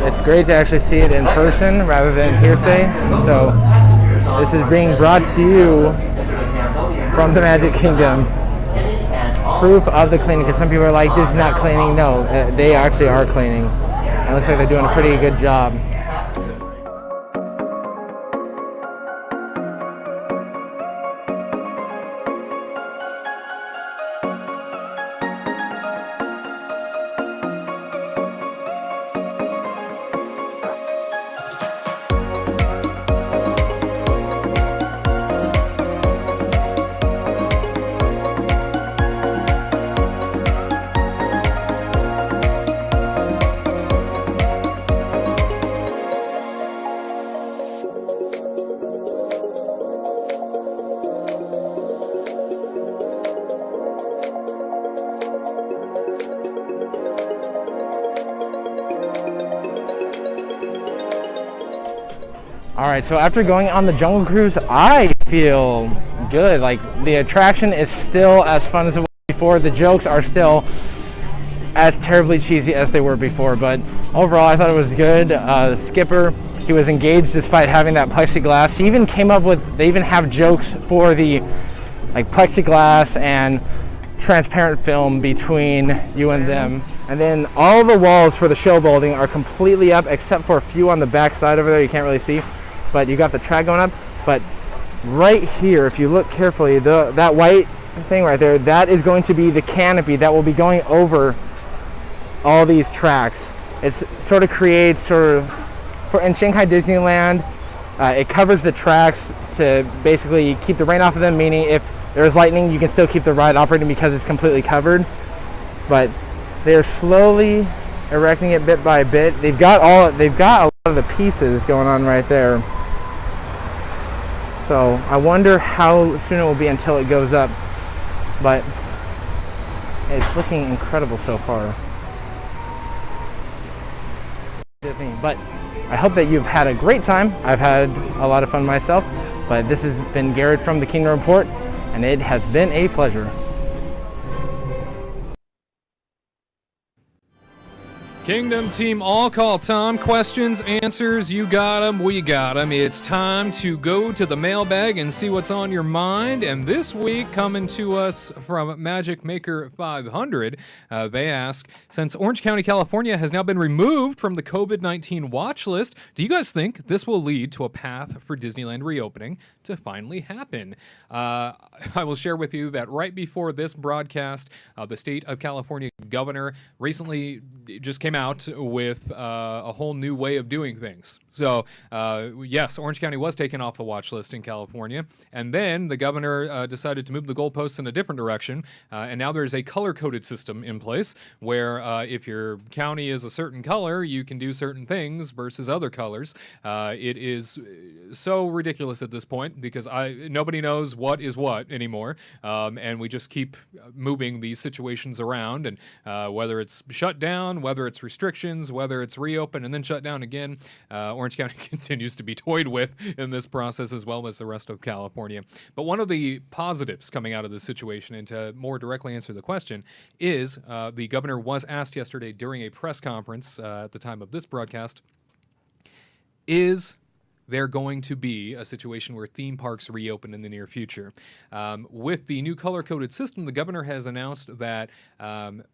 It's great to actually see it in person rather than hearsay. So this is being brought to you from the Magic Kingdom. Proof of the cleaning, because some people are like, Disney's not cleaning. No, they actually are cleaning. It looks like they're doing a pretty good job. All right, so after going on the Jungle Cruise, I feel good. Like, the attraction is still as fun as it was before. The jokes are still as terribly cheesy as they were before, but overall I thought it was good. The skipper, he was engaged despite having that plexiglass. He even came up with, they even have jokes for the like plexiglass and transparent film between you and them. And then all the walls for the show building are completely up except for a few on the back side over there you can't really see. But you got the track going up. But right here, if you look carefully, that white thing right there, that is going to be the canopy that will be going over all these tracks. It sort of creates in Shanghai Disneyland, it covers the tracks to basically keep the rain off of them, meaning if there's lightning, you can still keep the ride operating because it's completely covered. But they're slowly erecting it bit by bit. They've got a lot of the pieces going on right there. So I wonder how soon it will be until it goes up. But it's looking incredible so far. Disney. But I hope that you've had a great time. I've had a lot of fun myself. But this has been Gared from the Kingdom Report, and it has been a pleasure. Kingdom team, all call time. Questions, answers, you got them, we got them. It's time to go to the mailbag and see what's on your mind. And this week, coming to us from Magic Maker 500, they ask, since Orange County, California has now been removed from the COVID-19 watch list, do you guys think this will lead to a path for Disneyland reopening to finally happen? I will share with you that right before this broadcast, the state of California governor recently just came out with a whole new way of doing things. So, yes, Orange County was taken off the watch list in California, and then the governor decided to move the goalposts in a different direction, and now there's a color-coded system in place where if your county is a certain color, you can do certain things versus other colors. It is so ridiculous at this point because nobody knows what is what anymore, and we just keep moving these situations around, and whether it's shut down, whether it's restrictions, whether it's reopen and then shut down again, Orange County continues to be toyed with in this process as well as the rest of California. But one of the positives coming out of this situation, and to more directly answer the question, is the governor was asked yesterday during a press conference at the time of this broadcast, is there going to be a situation where theme parks reopen in the near future? With the new color-coded system, the governor has announced that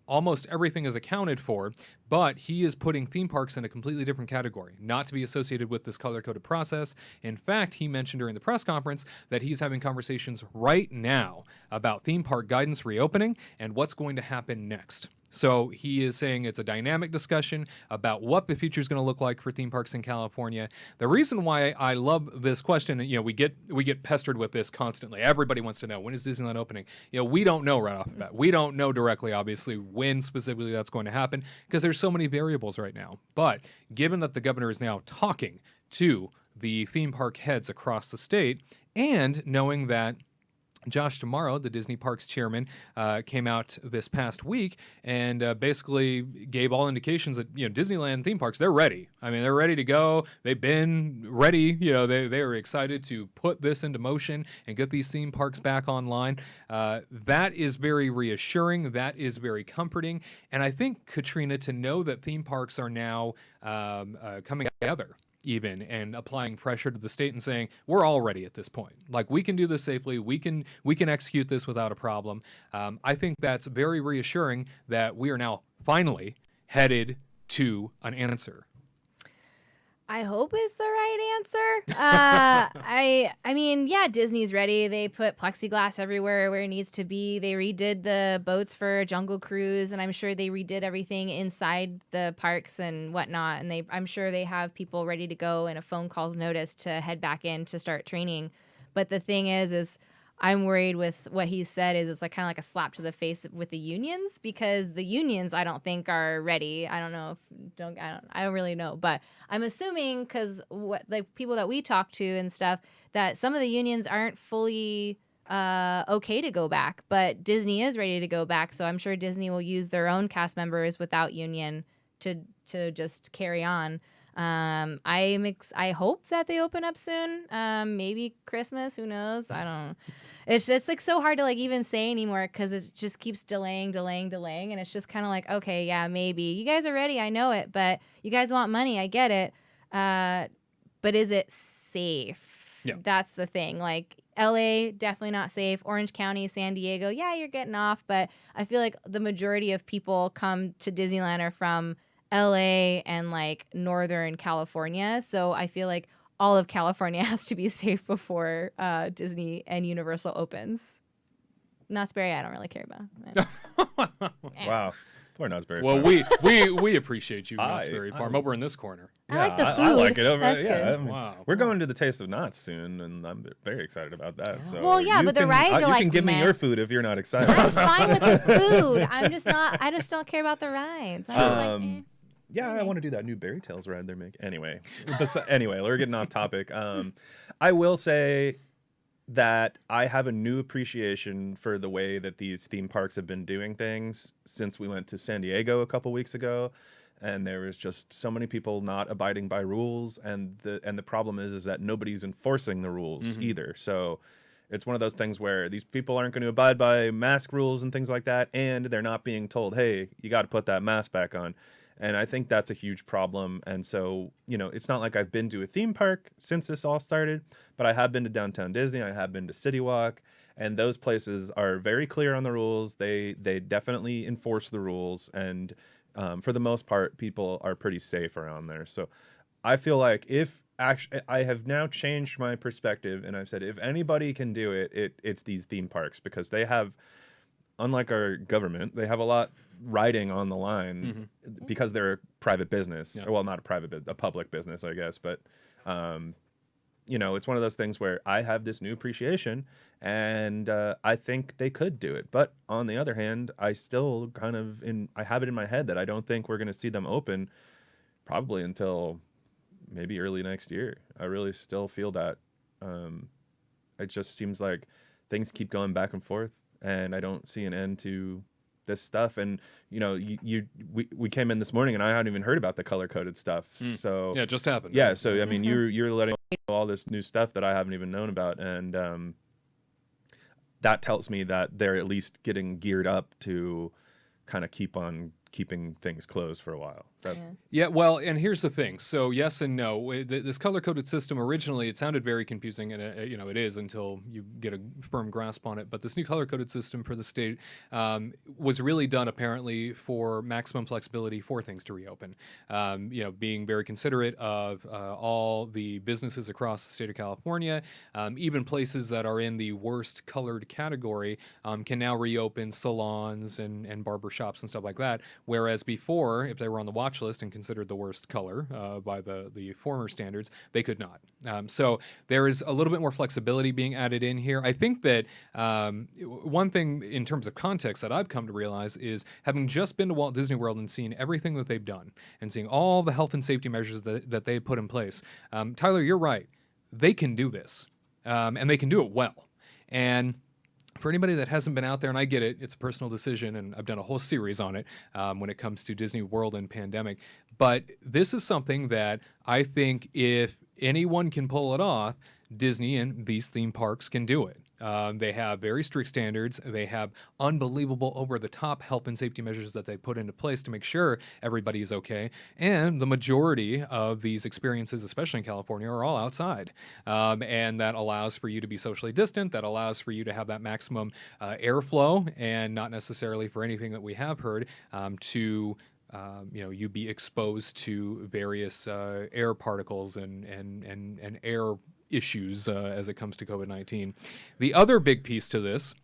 almost everything is accounted for, but he is putting theme parks in a completely different category, not to be associated with this color-coded process. In fact, he mentioned during the press conference that he's having conversations right now about theme park guidance reopening and what's going to happen next. So he is saying it's a dynamic discussion about what the future is going to look like for theme parks in California. The reason why I love this question, we get pestered with this constantly. Everybody wants to know, when is Disneyland opening? We don't know right off the bat. We don't know directly, obviously, when specifically that's going to happen because there's so many variables right now. But given that the governor is now talking to the theme park heads across the state, and knowing that Josh D'Amaro, the Disney Parks chairman, came out this past week and basically gave all indications that Disneyland theme parks, they're ready. I mean, they're ready to go. They've been ready. They are excited to put this into motion and get these theme parks back online. That is very reassuring. That is very comforting. And I think, Katrina, to know that theme parks are now coming together. even, and applying pressure to the state and saying, we're all ready at this point. Like, we can do this safely. We can execute this without a problem. I think that's very reassuring that we are now finally headed to an answer. I hope it's the right answer. I mean, yeah, Disney's ready. They put plexiglass everywhere where it needs to be. They redid the boats for Jungle Cruise, and I'm sure they redid everything inside the parks and whatnot. And I'm sure they have people ready to go and a phone call's notice to head back in to start training. But the thing is I'm worried with what he said is it's like kind of like a slap to the face with the unions, because the unions I don't think are ready. I don't really know, but I'm assuming, because what like people that we talk to and stuff, that some of the unions aren't fully okay to go back, but Disney is ready to go back. So I'm sure Disney will use their own cast members without union to just carry on. I hope that they open up soon. Maybe Christmas, who knows? I don't know. It's just like so hard to like even say anymore, because it just keeps delaying. And it's just kind of like, okay, yeah, maybe you guys are ready. I know it, but you guys want money. I get it. But is it safe? Yeah. That's the thing. Like LA, definitely not safe. Orange County, San Diego, yeah, you're getting off. But I feel like the majority of people come to Disneyland are from LA and like Northern California. So I feel like all of California has to be safe before Disney and Universal opens. Knott's Berry, I don't really care about. Wow. Poor Knott's Berry Well, Farm. we appreciate you, Knott's Berry Farm, over in this corner. I like the food. I like it over. That's yeah, good. I mean, Wow. we're going to the Taste of Knott's soon, and I'm very excited about that. So Well, yeah, you but the can- rides are you like can give me meh. your food if you're not excited. I'm fine with the food. I just don't care about the rides. I'm just like, eh. Yeah, I want to do that new Berry Tales ride they're making. Anyway, we're getting off topic. I will say that I have a new appreciation for the way that these theme parks have been doing things since we went to San Diego a couple weeks ago, and there was just so many people not abiding by rules, and the problem is that nobody's enforcing the rules either. So it's one of those things where these people aren't going to abide by mask rules and things like that, and they're not being told, hey, you got to put that mask back on. And I think that's a huge problem. And so, it's not like I've been to a theme park since this all started, but I have been to Downtown Disney. I have been to City Walk, and those places are very clear on the rules. They definitely enforce the rules. And for the most part, people are pretty safe around there. So I feel like I have now changed my perspective, and I've said, if anybody can do it, it's these theme parks, because they have, unlike our government, they have a lot riding on the line because they're a private business. Yeah. Well, not a private, a public business, I guess. But, it's one of those things where I have this new appreciation, and I think they could do it. But on the other hand, I still I have it in my head that I don't think we're going to see them open probably until maybe early next year. I really still feel that. It just seems like things keep going back and forth, and I don't see an end to this stuff. And we came in this morning and I hadn't even heard about the color-coded stuff. So Yeah, it just happened. yeah, so I mean, you're letting me know all this new stuff that I haven't even known about, and that tells me that they're at least getting geared up to kind of keep on keeping things closed for a while. Yeah, well, and here's the thing. So yes and no. This color-coded system, originally, it sounded very confusing, and it is until you get a firm grasp on it. But this new color-coded system for the state was really done, apparently, for maximum flexibility for things to reopen. Being very considerate of all the businesses across the state of California, even places that are in the worst colored category can now reopen salons and barber shops and stuff like that. Whereas before, if they were on the watch list and considered the worst color by the former standards, they could not. So there is a little bit more flexibility being added in here. I think that one thing in terms of context that I've come to realize is, having just been to Walt Disney World and seen everything that they've done and seeing all the health and safety measures that they've put in place, Tyler, you're right. They can do this, and they can do it well. And for anybody that hasn't been out there, and I get it, it's a personal decision, and I've done a whole series on it when it comes to Disney World and pandemic. But this is something that I think if anyone can pull it off, Disney and these theme parks can do it. They have very strict standards. They have unbelievable over-the-top health and safety measures that they put into place to make sure everybody is okay. And the majority of these experiences, especially in California, are all outside. And that allows for you to be socially distant. That allows for you to have that maximum airflow, and not necessarily for anything that we have heard to you be exposed to various air particles and air issues as it comes to COVID-19. The other big piece to this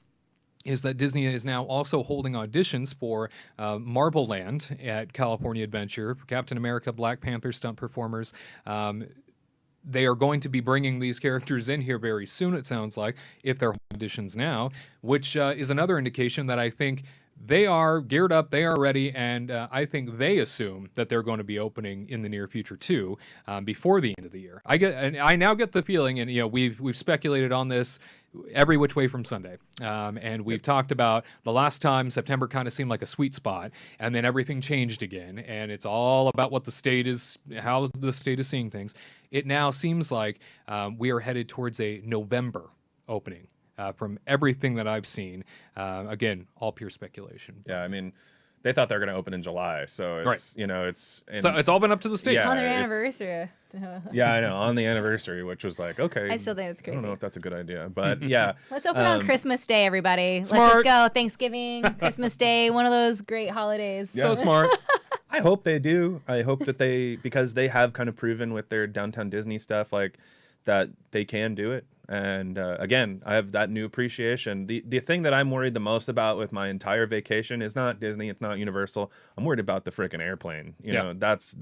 is that Disney is now also holding auditions for Marble Land at California Adventure, for Captain America, Black Panther stunt performers. They are going to be bringing these characters in here very soon, it sounds like, if they're auditions now, which is another indication that I think they are geared up, they are ready, and I think they assume that they're going to be opening in the near future too, before the end of the year. I now get the feeling, and we've speculated on this every which way from Sunday, and we've talked about the last time September kind of seemed like a sweet spot, and then everything changed again, and it's all about what the state is, how the state is seeing things. It now seems like we are headed towards a November opening. From everything that I've seen, again, all pure speculation. Yeah, I mean, they thought they were going to open in July, so it's so it's all been up to the state. Yeah, On their anniversary. Yeah, I know, on the anniversary, which was like, okay. I still think it's crazy. I don't know if that's a good idea, but yeah. Let's open on Christmas Day, everybody. Smart. Let's just go. Thanksgiving, Christmas Day, one of those great holidays. Yeah. So smart. I hope they do. I hope that because they have kind of proven with their Downtown Disney stuff, like, that they can do it. And again, I have that new appreciation. The thing that I'm worried the most about with my entire vacation is not Disney, it's not Universal. I'm worried about the freaking airplane. You know, that's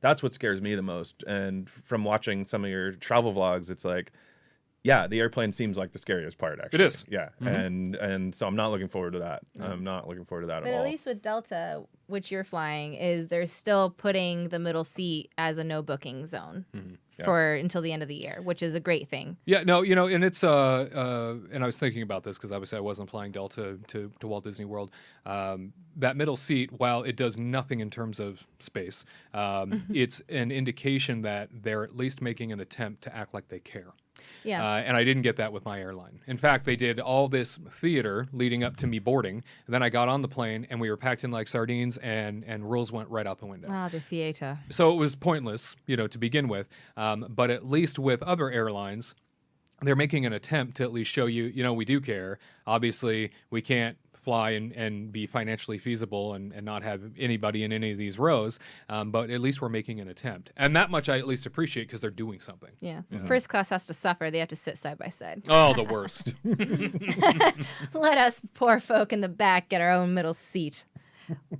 what scares me the most. And from watching some of your travel vlogs, it's like, yeah, the airplane seems like the scariest part, actually. It is. Yeah. And so I'm not looking forward to that. I'm not looking forward to that But at all. at least with Delta, which you're flying, is they're still putting the middle seat as a no booking zone for until the end of the year, which is a great thing. Yeah, no, and it's and I was thinking about this because obviously I wasn't flying Delta to Walt Disney World. That middle seat, while it does nothing in terms of space, it's an indication that they're at least making an attempt to act like they care. Yeah. And I didn't get that with my airline. In fact, they did all this theater leading up to me boarding. And then I got on the plane and we were packed in like sardines and rules went right out the window. Wow, the theater. So it was pointless, to begin with. But at least with other airlines, they're making an attempt to at least show you, we do care. Obviously, we can't fly and be financially feasible and not have anybody in any of these rows, but at least we're making an attempt. And that much I at least appreciate because they're doing something. Yeah. First class has to suffer. They have to sit side by side. Oh, the worst. Let us poor folk in the back get our own middle seat.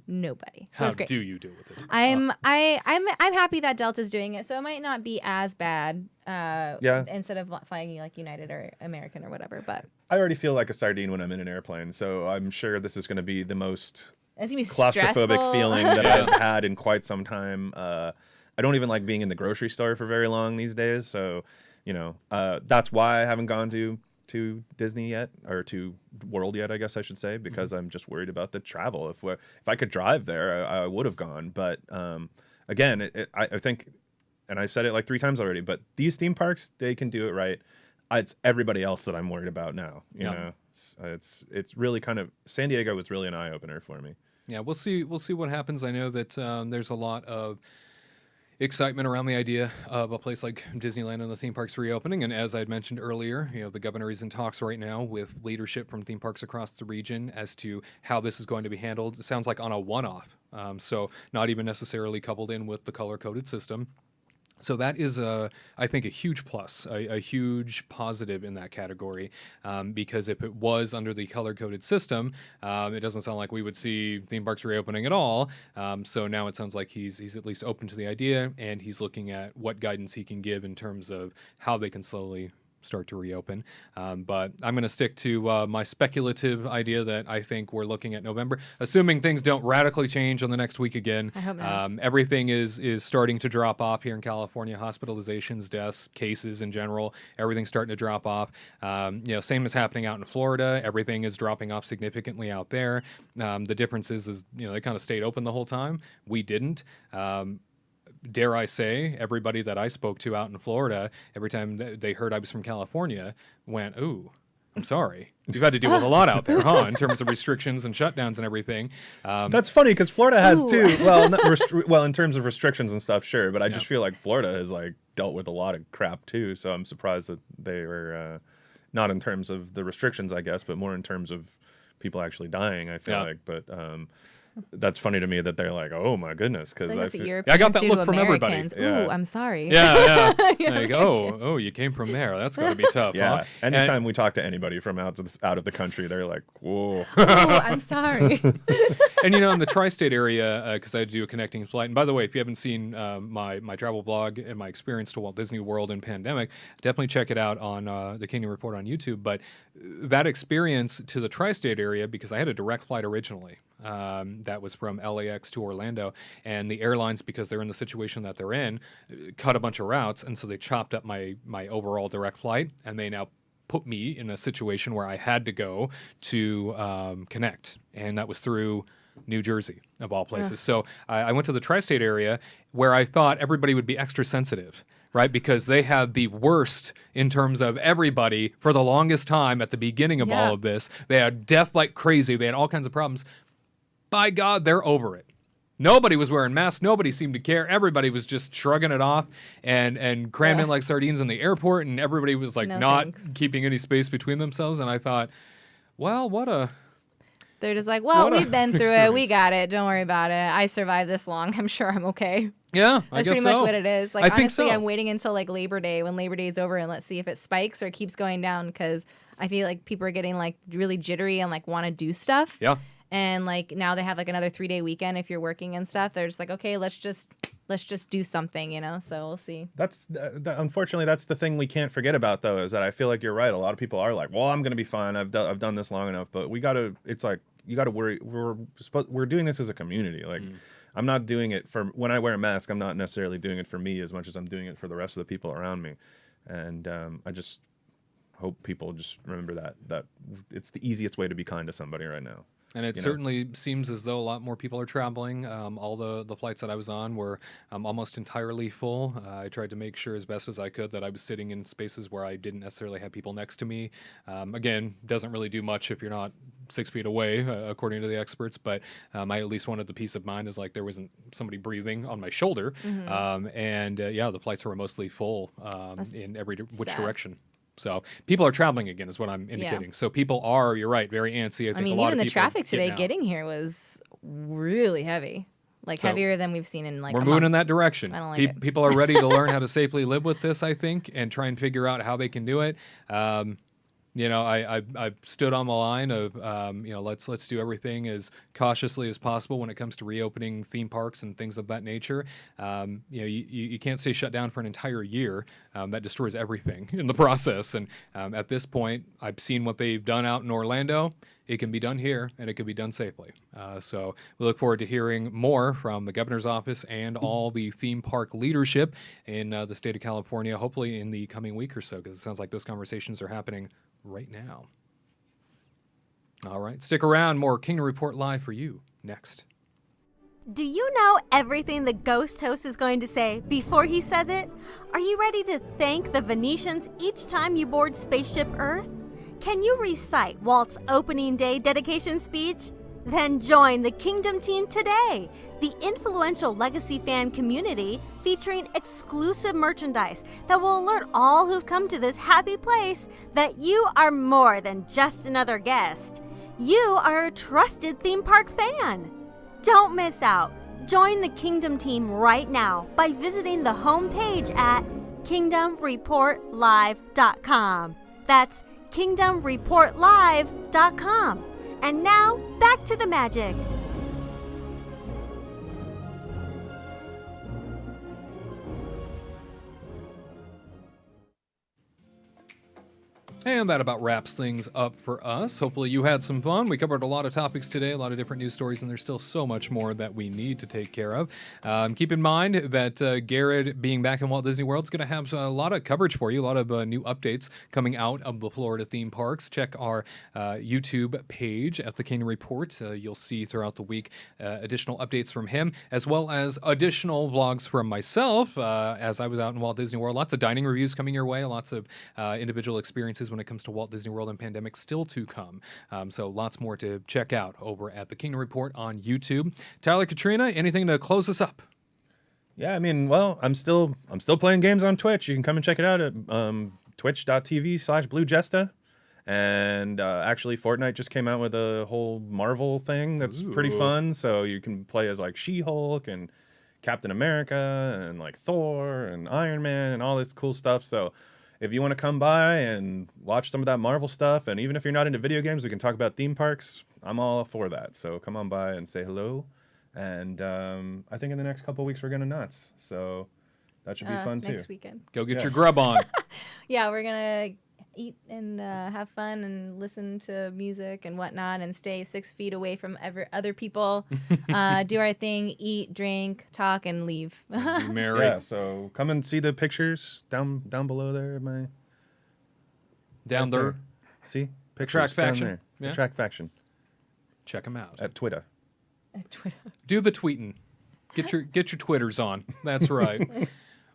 Nobody. So How it's great. do you deal with it? I'm happy that Delta's doing it, so it might not be as bad. Instead of flying like United or American or whatever, but I already feel like a sardine when I'm in an airplane, so I'm sure this is going to be the most it's gonna be claustrophobic stressful. feeling that I've had in quite some time. I don't even like being in the grocery store for very long these days, so that's why I haven't gone to Disney yet, or to World yet, I guess I should say, because I'm just worried about the travel. If I could drive there, I would have gone. But again, I think, and I've said it like 3 times already, but these theme parks, they can do it right. It's everybody else that I'm worried about now. You know, it's really kind of, San Diego was really an eye opener for me. Yeah, we'll see what happens. I know that there's a lot of excitement around the idea of a place like Disneyland and the theme parks reopening. And as I'd mentioned earlier, the governor is in talks right now with leadership from theme parks across the region as to how this is going to be handled. It sounds like on a one-off, so not even necessarily coupled in with the color-coded system. So that is, I think, a huge plus, a huge positive in that category, because if it was under the color-coded system, it doesn't sound like we would see theme parks reopening at all. So now it sounds like he's at least open to the idea, and he's looking at what guidance he can give in terms of how they can slowly start to reopen. But I'm going to stick to my speculative idea that I think we're looking at November, assuming things don't radically change on the next week again. I hope not. Everything is starting to drop off here in California. Hospitalizations, deaths, cases in general, everything's starting to drop off. Same is happening out in Florida. Everything is dropping off significantly out there. The difference is they kind of stayed open the whole time. We didn't. Dare I say, everybody that I spoke to out in Florida, every time they heard I was from California, went, ooh, I'm sorry. You've had to deal with a lot out there, huh? In terms of restrictions and shutdowns and everything. That's funny because Florida has Ooh. too. Well, well, in terms of restrictions and stuff, sure. But I just feel like Florida has like dealt with a lot of crap too. So I'm surprised that they were not in terms of the restrictions, I guess, but more in terms of people actually dying. I feel like, but. That's funny to me that they're like, oh my goodness, because I got that look from everybody. Ooh, I'm sorry. Yeah. Like, oh, you came from there. That's gonna be tough. Yeah. Huh? Anytime we talk to anybody from out of the country, they're like, whoa. Ooh, I'm sorry. And in the tri-state area, because I do a connecting flight. And by the way, if you haven't seen my travel blog and my experience to Walt Disney World in pandemic, definitely check it out on the Kingdom Report on YouTube. But that experience to the tri-state area, because I had a direct flight originally. That was from LAX to Orlando, and the airlines, because they're in the situation that they're in, cut a bunch of routes, and so they chopped up my overall direct flight, and they now put me in a situation where I had to go to connect, and that was through New Jersey, of all places. So I went to the tri-state area where I thought everybody would be extra sensitive. Right, because they had the worst in terms of everybody for the longest time at the beginning of all of this. They had death like crazy. They had all kinds of problems. By God, they're over it. Nobody was wearing masks. Nobody seemed to care. Everybody was just shrugging it off and cramming like sardines in the airport, and everybody was like keeping any space between themselves. And I thought, well, They're just like, well, we've been through it. We experience. got it. Don't worry about it. I survived this long. I'm sure I'm okay. Yeah, I That's guess pretty much so. what it is. Like, I think honestly, so. I'm waiting until like Labor Day, when Labor Day is over, and let's see if it spikes or keeps going down, because I feel like people are getting like really jittery and like want to do stuff. Yeah. And like now they have like another 3-day weekend if you're working and stuff. They're just like, okay, let's just do something, So we'll see. That's unfortunately that's the thing we can't forget about though, is that I feel like you're right. A lot of people are like, well, I'm gonna be fine. I've done this long enough, but we gotta. It's like you gotta worry. We're doing this as a community. Like I'm not doing it for when I wear a mask. I'm not necessarily doing it for me as much as I'm doing it for the rest of the people around me, and I just hope people just remember that it's the easiest way to be kind to somebody right now. And it certainly seems as though a lot more people are traveling. All the flights that I was on were almost entirely full. I tried to make sure as best as I could that I was sitting in spaces where I didn't necessarily have people next to me. Again, doesn't really do much if you're not 6 feet away, according to the experts. But I at least wanted the peace of mind as like there wasn't somebody breathing on my shoulder. The flights were mostly full in which direction. So people are traveling again is what I'm indicating. Yeah. So people are, you're right, very antsy. I mean, a lot even of the people traffic today out. getting here was really heavy. Like heavier than we've seen in like we're a moving month. in that direction. I don't like it. People are ready to learn how to safely live with this, I think, and try and figure out how they can do it. I stood on the line of, let's do everything as cautiously as possible when it comes to reopening theme parks and things of that nature. You can't stay shut down for an entire year. That destroys everything in the process. And at this point, I've seen what they've done out in Orlando. It can be done here, and it can be done safely. So we look forward to hearing more from the governor's office and all the theme park leadership in the state of California, hopefully in the coming week or so, because it sounds like those conversations are happening right now. All right, stick around. More Kingdom Report Live for you next. Do you know everything the ghost host is going to say before he says it? Are you ready to thank the Venetians each time you board Spaceship Earth? Can you recite Walt's opening day dedication speech? Then join the Kingdom team today, the influential legacy fan community featuring exclusive merchandise that will alert all who've come to this happy place that you are more than just another guest. You are a trusted theme park fan. Don't miss out. Join the Kingdom team right now by visiting the homepage at kingdomreportlive.com. That's kingdomreportlive.com. And now, back to the magic. And that about wraps things up for us. Hopefully you had some fun. We covered a lot of topics today, a lot of different news stories, and there's still so much more that we need to take care of. Keep in mind that Gared being back in Walt Disney World is going to have a lot of coverage for you, a lot of new updates coming out of the Florida theme parks. Check our YouTube page at the Kingdom Report. You'll see throughout the week additional updates from him, as well as additional vlogs from myself as I was out in Walt Disney World. Lots of dining reviews coming your way, lots of individual experiences when when it comes to Walt Disney World and pandemic still to come. So lots more to check out over at the Kingdom Report on YouTube. Tyler, Katrina, anything to close us up? Yeah, I mean, well, I'm still playing games on Twitch. You can come and check it out at twitch.tv/BlueJesta. And actually, Fortnite just came out with a whole Marvel thing that's pretty fun. So you can play as like She-Hulk and Captain America and like Thor and Iron Man and all this cool stuff. So if you want to come by and watch some of that Marvel stuff, and even if you're not into video games, we can talk about theme parks. I'm all for that. So come on by and say hello. And I think in the next couple of weeks we're going to nuts. So that should be fun too. Next weekend. Go get your grub on. Yeah, we're going to eat and have fun and listen to music and whatnot and stay 6 feet away from other people. Do our thing, eat, drink, talk, and leave. Merry. Yeah, so come and see the pictures down below there. Down there. See? Pictures Track down faction. there. Yeah. Track faction. Check them out. At Twitter. At Twitter. Do the tweeting. Get your Twitters on. That's right.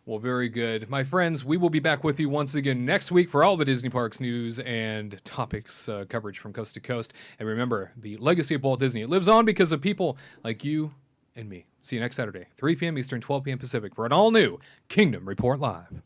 Well, very good. My friends, we will be back with you once again next week for all the Disney Parks news and topics coverage from coast to coast. And remember, the legacy of Walt Disney, it lives on because of people like you and me. See you next Saturday, 3 p.m. Eastern, 12 p.m. Pacific for an all-new Kingdom Report Live.